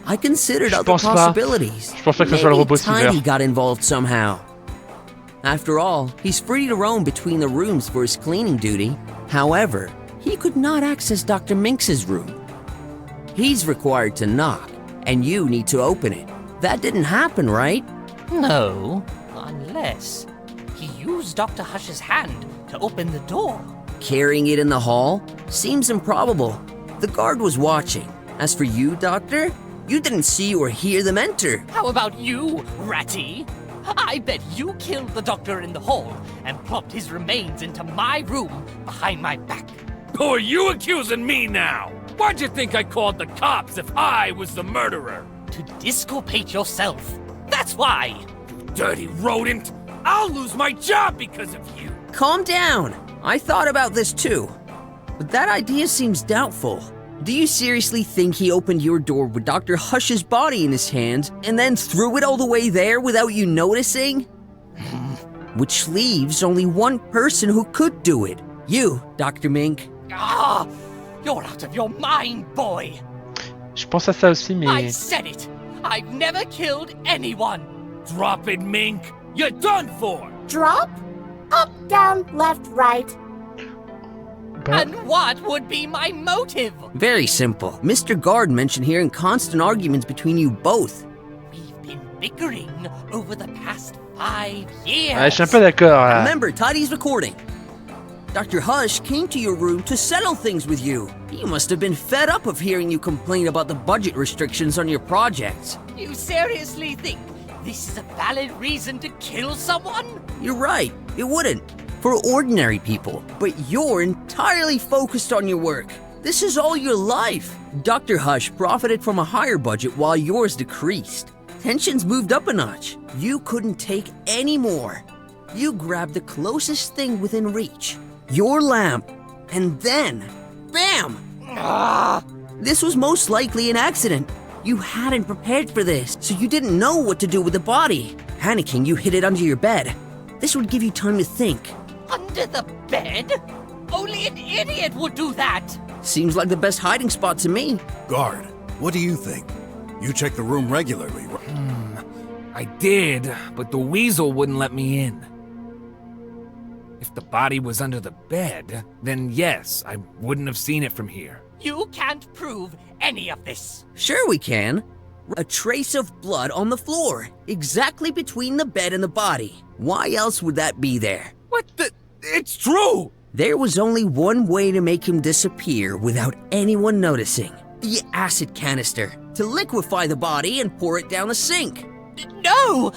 I considered other possibilities. Je pense pas que ce soit le robot Maybe Tiny Silver. got involved somehow. After all, he's free to roam between the rooms for his cleaning duty. However, he could not access Dr. Minx's room. He's required to knock, and you need to open it. That didn't happen, right? No, unless he used Dr. Hush's hand to open the door. Carrying it in the hall? Seems improbable. The guard was watching. As for you, Doctor, you didn't see or hear them enter. How about you, Ratty? I bet you killed the doctor in the hall and plopped his remains into my room behind my back. Who are you accusing me now? Why'd you think I called the cops if I was the murderer? To disculpate yourself. That's why. You dirty rodent! I'll lose my job because of you! Calm down. I thought about this too. But that idea seems doubtful. Do you seriously think he opened your door with Dr. Hush's body in his hands and then threw it all the way there without you noticing? Which leaves only one person who could do it. You, Dr. Mink. Ah! You're out of your mind, boy! Je pense à ça aussi, I mais... said it! I've never killed anyone! Drop it, Mink! You're done for! Drop? Up, down, left, right. And what would be my motive? Very simple. Mr. Guard mentioned hearing constant arguments between you both. We've been bickering over the past 5 years. Ouais, je suis un peu d'accord, là. Remember, Tidy's recording. Dr. Hush came to your room to settle things with you. He must have been fed up of hearing you complain about the budget restrictions on your projects. You seriously think this is a valid reason to kill someone? You're right, it wouldn't. For ordinary people, but you're entirely focused on your work. This is all your life. Dr. Hush profited from a higher budget while yours decreased. Tensions moved up a notch. You couldn't take any more. You grabbed the closest thing within reach, your lamp, and then, bam! This was most likely an accident. You hadn't prepared for this, so you didn't know what to do with the body. Panicking, you hid it under your bed. This would give you time to think. Under the bed? Only an idiot would do that! Seems like the best hiding spot to me. Guard, what do you think? You check the room regularly, right? I did, but the weasel wouldn't let me in. If the body was under the bed, then yes, I wouldn't have seen it from here. You can't prove any of this. Sure we can. A trace of blood on the floor, exactly between the bed and the body. Why else would that be there? What the? It's true! There was only one way to make him disappear without anyone noticing. The acid canister, to liquefy the body and pour it down the sink. No!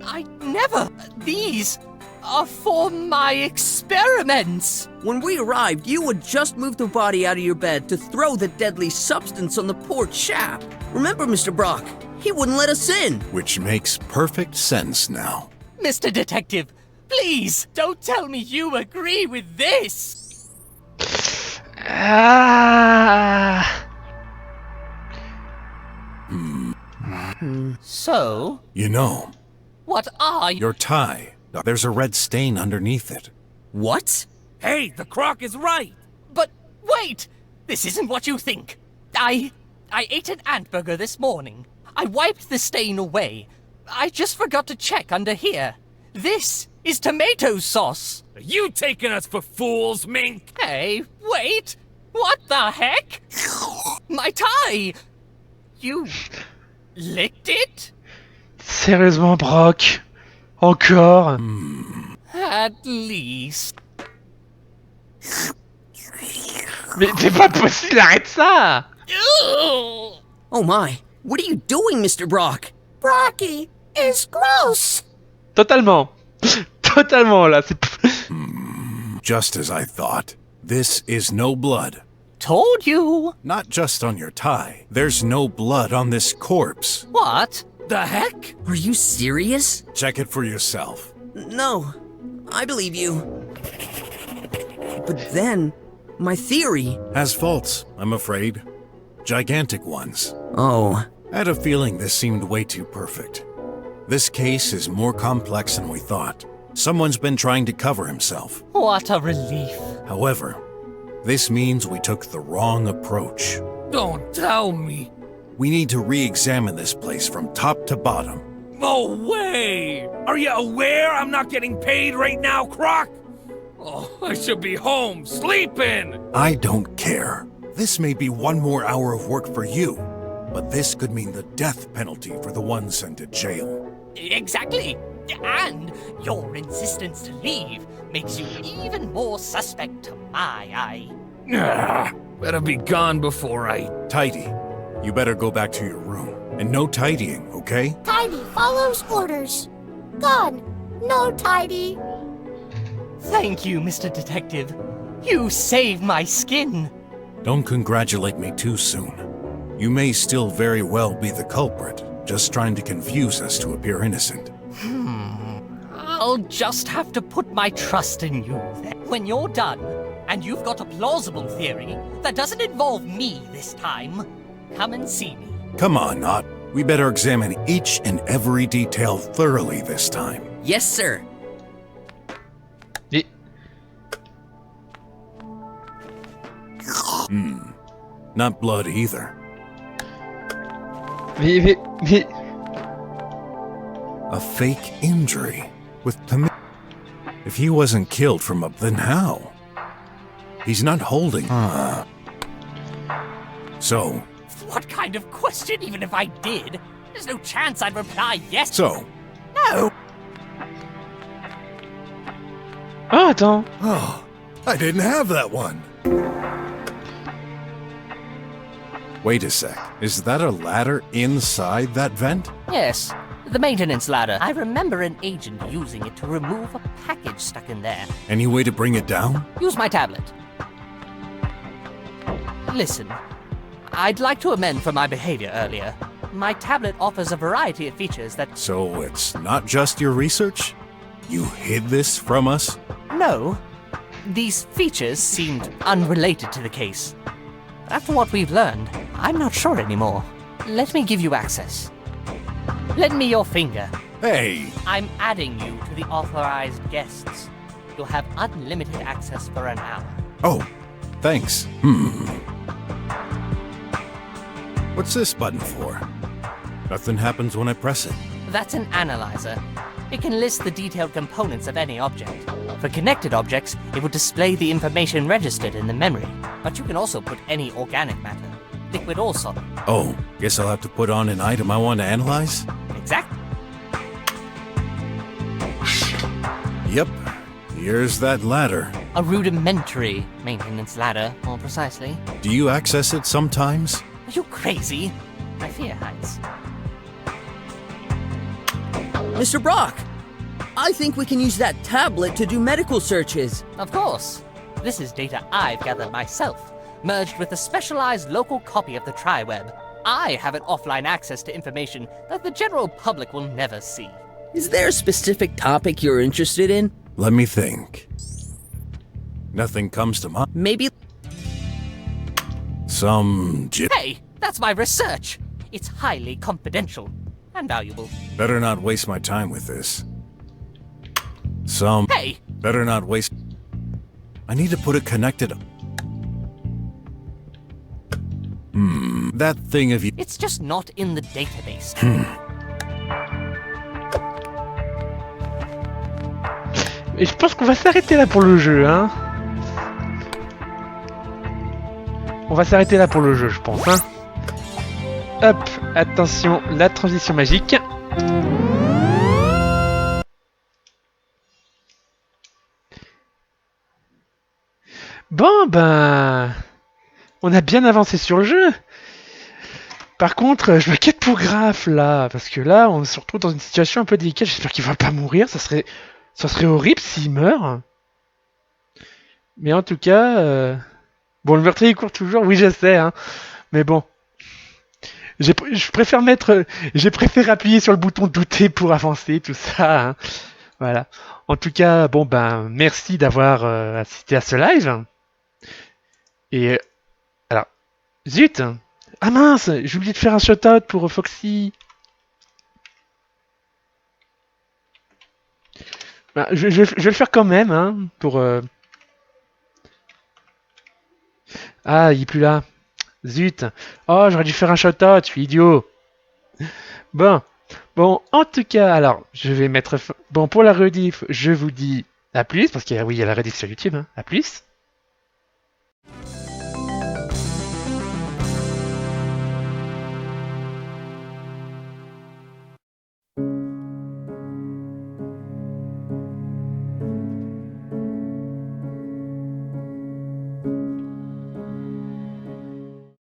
I never. These are for my experiments. When we arrived, you had just moved the body out of your bed to throw the deadly substance on the poor chap. Remember, Mr. Brock, he wouldn't let us in. Which makes perfect sense now. Mr. Detective, please don't tell me you agree with this. So? You know, What are you? your tie. There's a red stain underneath it. What? Hey, the croc is right! But wait! This isn't what you think. I ate an ant burger this morning. I wiped the stain away. I just forgot to check under here. This is tomato sauce. Are you taking us for fools, Mink? Hey, wait! What the heck? My tie! You licked it? Sérieusement, Brock? Encore? At least. Mais c'est pas possible, arrête ça! Oh my, what are you doing, Mr. Brock? Brocky is gross. Totalement. Totalement, là. C'est... Just as I thought. This is no blood. Told you. Not just on your tie. There's no blood on this corpse. What? The heck? Are you serious? Check it for yourself. No, I believe you. But then, my theory... Has faults, I'm afraid. Gigantic ones. Oh. I had a feeling this seemed way too perfect. This case is more complex than we thought. Someone's been trying to cover himself. What a relief. However, this means we took the wrong approach. Don't tell me. We need to re-examine this place from top to bottom. No way! Are you aware I'm not getting paid right now, Croc? Oh, I should be home, sleeping! I don't care. This may be one more hour of work for you, but this could mean the death penalty for the one sent to jail. Exactly. And your insistence to leave makes you even more suspect to my eye. Better be gone before I... Tidy, you better go back to your room. And no tidying, okay? Tidy follows orders. Gone. No tidy. Thank you, Mr. Detective. You saved my skin. Don't congratulate me too soon. You may still very well be the culprit, just trying to confuse us to appear innocent. I'll just have to put my trust in you then. When you're done, and you've got a plausible theory that doesn't involve me this time, come and see me. Come on, Knot. We better examine each and every detail thoroughly this time. Yes, sir. Not blood either. A fake injury with tomato. If he wasn't killed from up, then how? He's not holding. So. What kind of question, even if I did? There's no chance I'd reply yes. So. No. Oh, attends. Oh, I didn't have that one. Wait a sec. Is that a ladder inside that vent? Yes, the maintenance ladder. I remember an agent using it to remove a package stuck in there. Any way to bring it down? Use my tablet. Listen, I'd like to amend for my behavior earlier. My tablet offers a variety of features that... So it's not just your research? You hid this from us? No. These features seemed unrelated to the case. After what we've learned, I'm not sure anymore. Let me give you access. Lend me your finger. Hey! I'm adding you to the authorized guests. You'll have unlimited access for an hour. Oh, thanks. What's this button for? Nothing happens when I press it. That's an analyzer. It can list the detailed components of any object. For connected objects, it will display the information registered in the memory. But you can also put any organic matter, liquid or solid. Oh, guess I'll have to put on an item I want to analyze? Exactly. Yep. Here's that ladder. A rudimentary maintenance ladder, more precisely. Do you access it sometimes? Are you crazy? I fear heights. Mr. Brock, I think we can use that tablet to do medical searches. Of course. This is data I've gathered myself, merged with a specialized local copy of the TriWeb. I have an offline access to information that the general public will never see. Is there a specific topic you're interested in? Let me think. Nothing comes to mind. Maybe... Hey, that's my research! It's highly confidential and valuable. Better not waste my time with this. Hey! Better not waste... I need to put it connected... That thing of you... It's just not in the database. Et je pense qu'on va s'arrêter là pour le jeu, hein. On va s'arrêter là pour le jeu, je pense, hein. Hop, attention, la transition magique. Bon, ben... On a bien avancé sur le jeu. Par contre, je m'inquiète pour Graf, là. Parce que là, on se retrouve dans une situation un peu délicate. J'espère qu'il va pas mourir. Ça serait horrible s'il meurt. Mais en tout cas... Bon, le meurtrier court toujours, oui, je sais, hein. Mais bon... J'ai préféré appuyer sur le bouton douter pour avancer, tout ça, hein. Voilà. En tout cas, bon, ben, merci d'avoir assisté à ce live. Et... alors... Zut! Ah mince! J'ai oublié de faire un shout-out pour Foxy. Ben, je vais le faire quand même, hein, pour... Ah, il est plus là. Zut. Oh, j'aurais dû faire un shout-out, je suis idiot. Bon, en tout cas, alors, je vais mettre... Bon, pour la rediff, je vous dis à plus, parce qu'il y a la rediff sur YouTube, hein, à plus.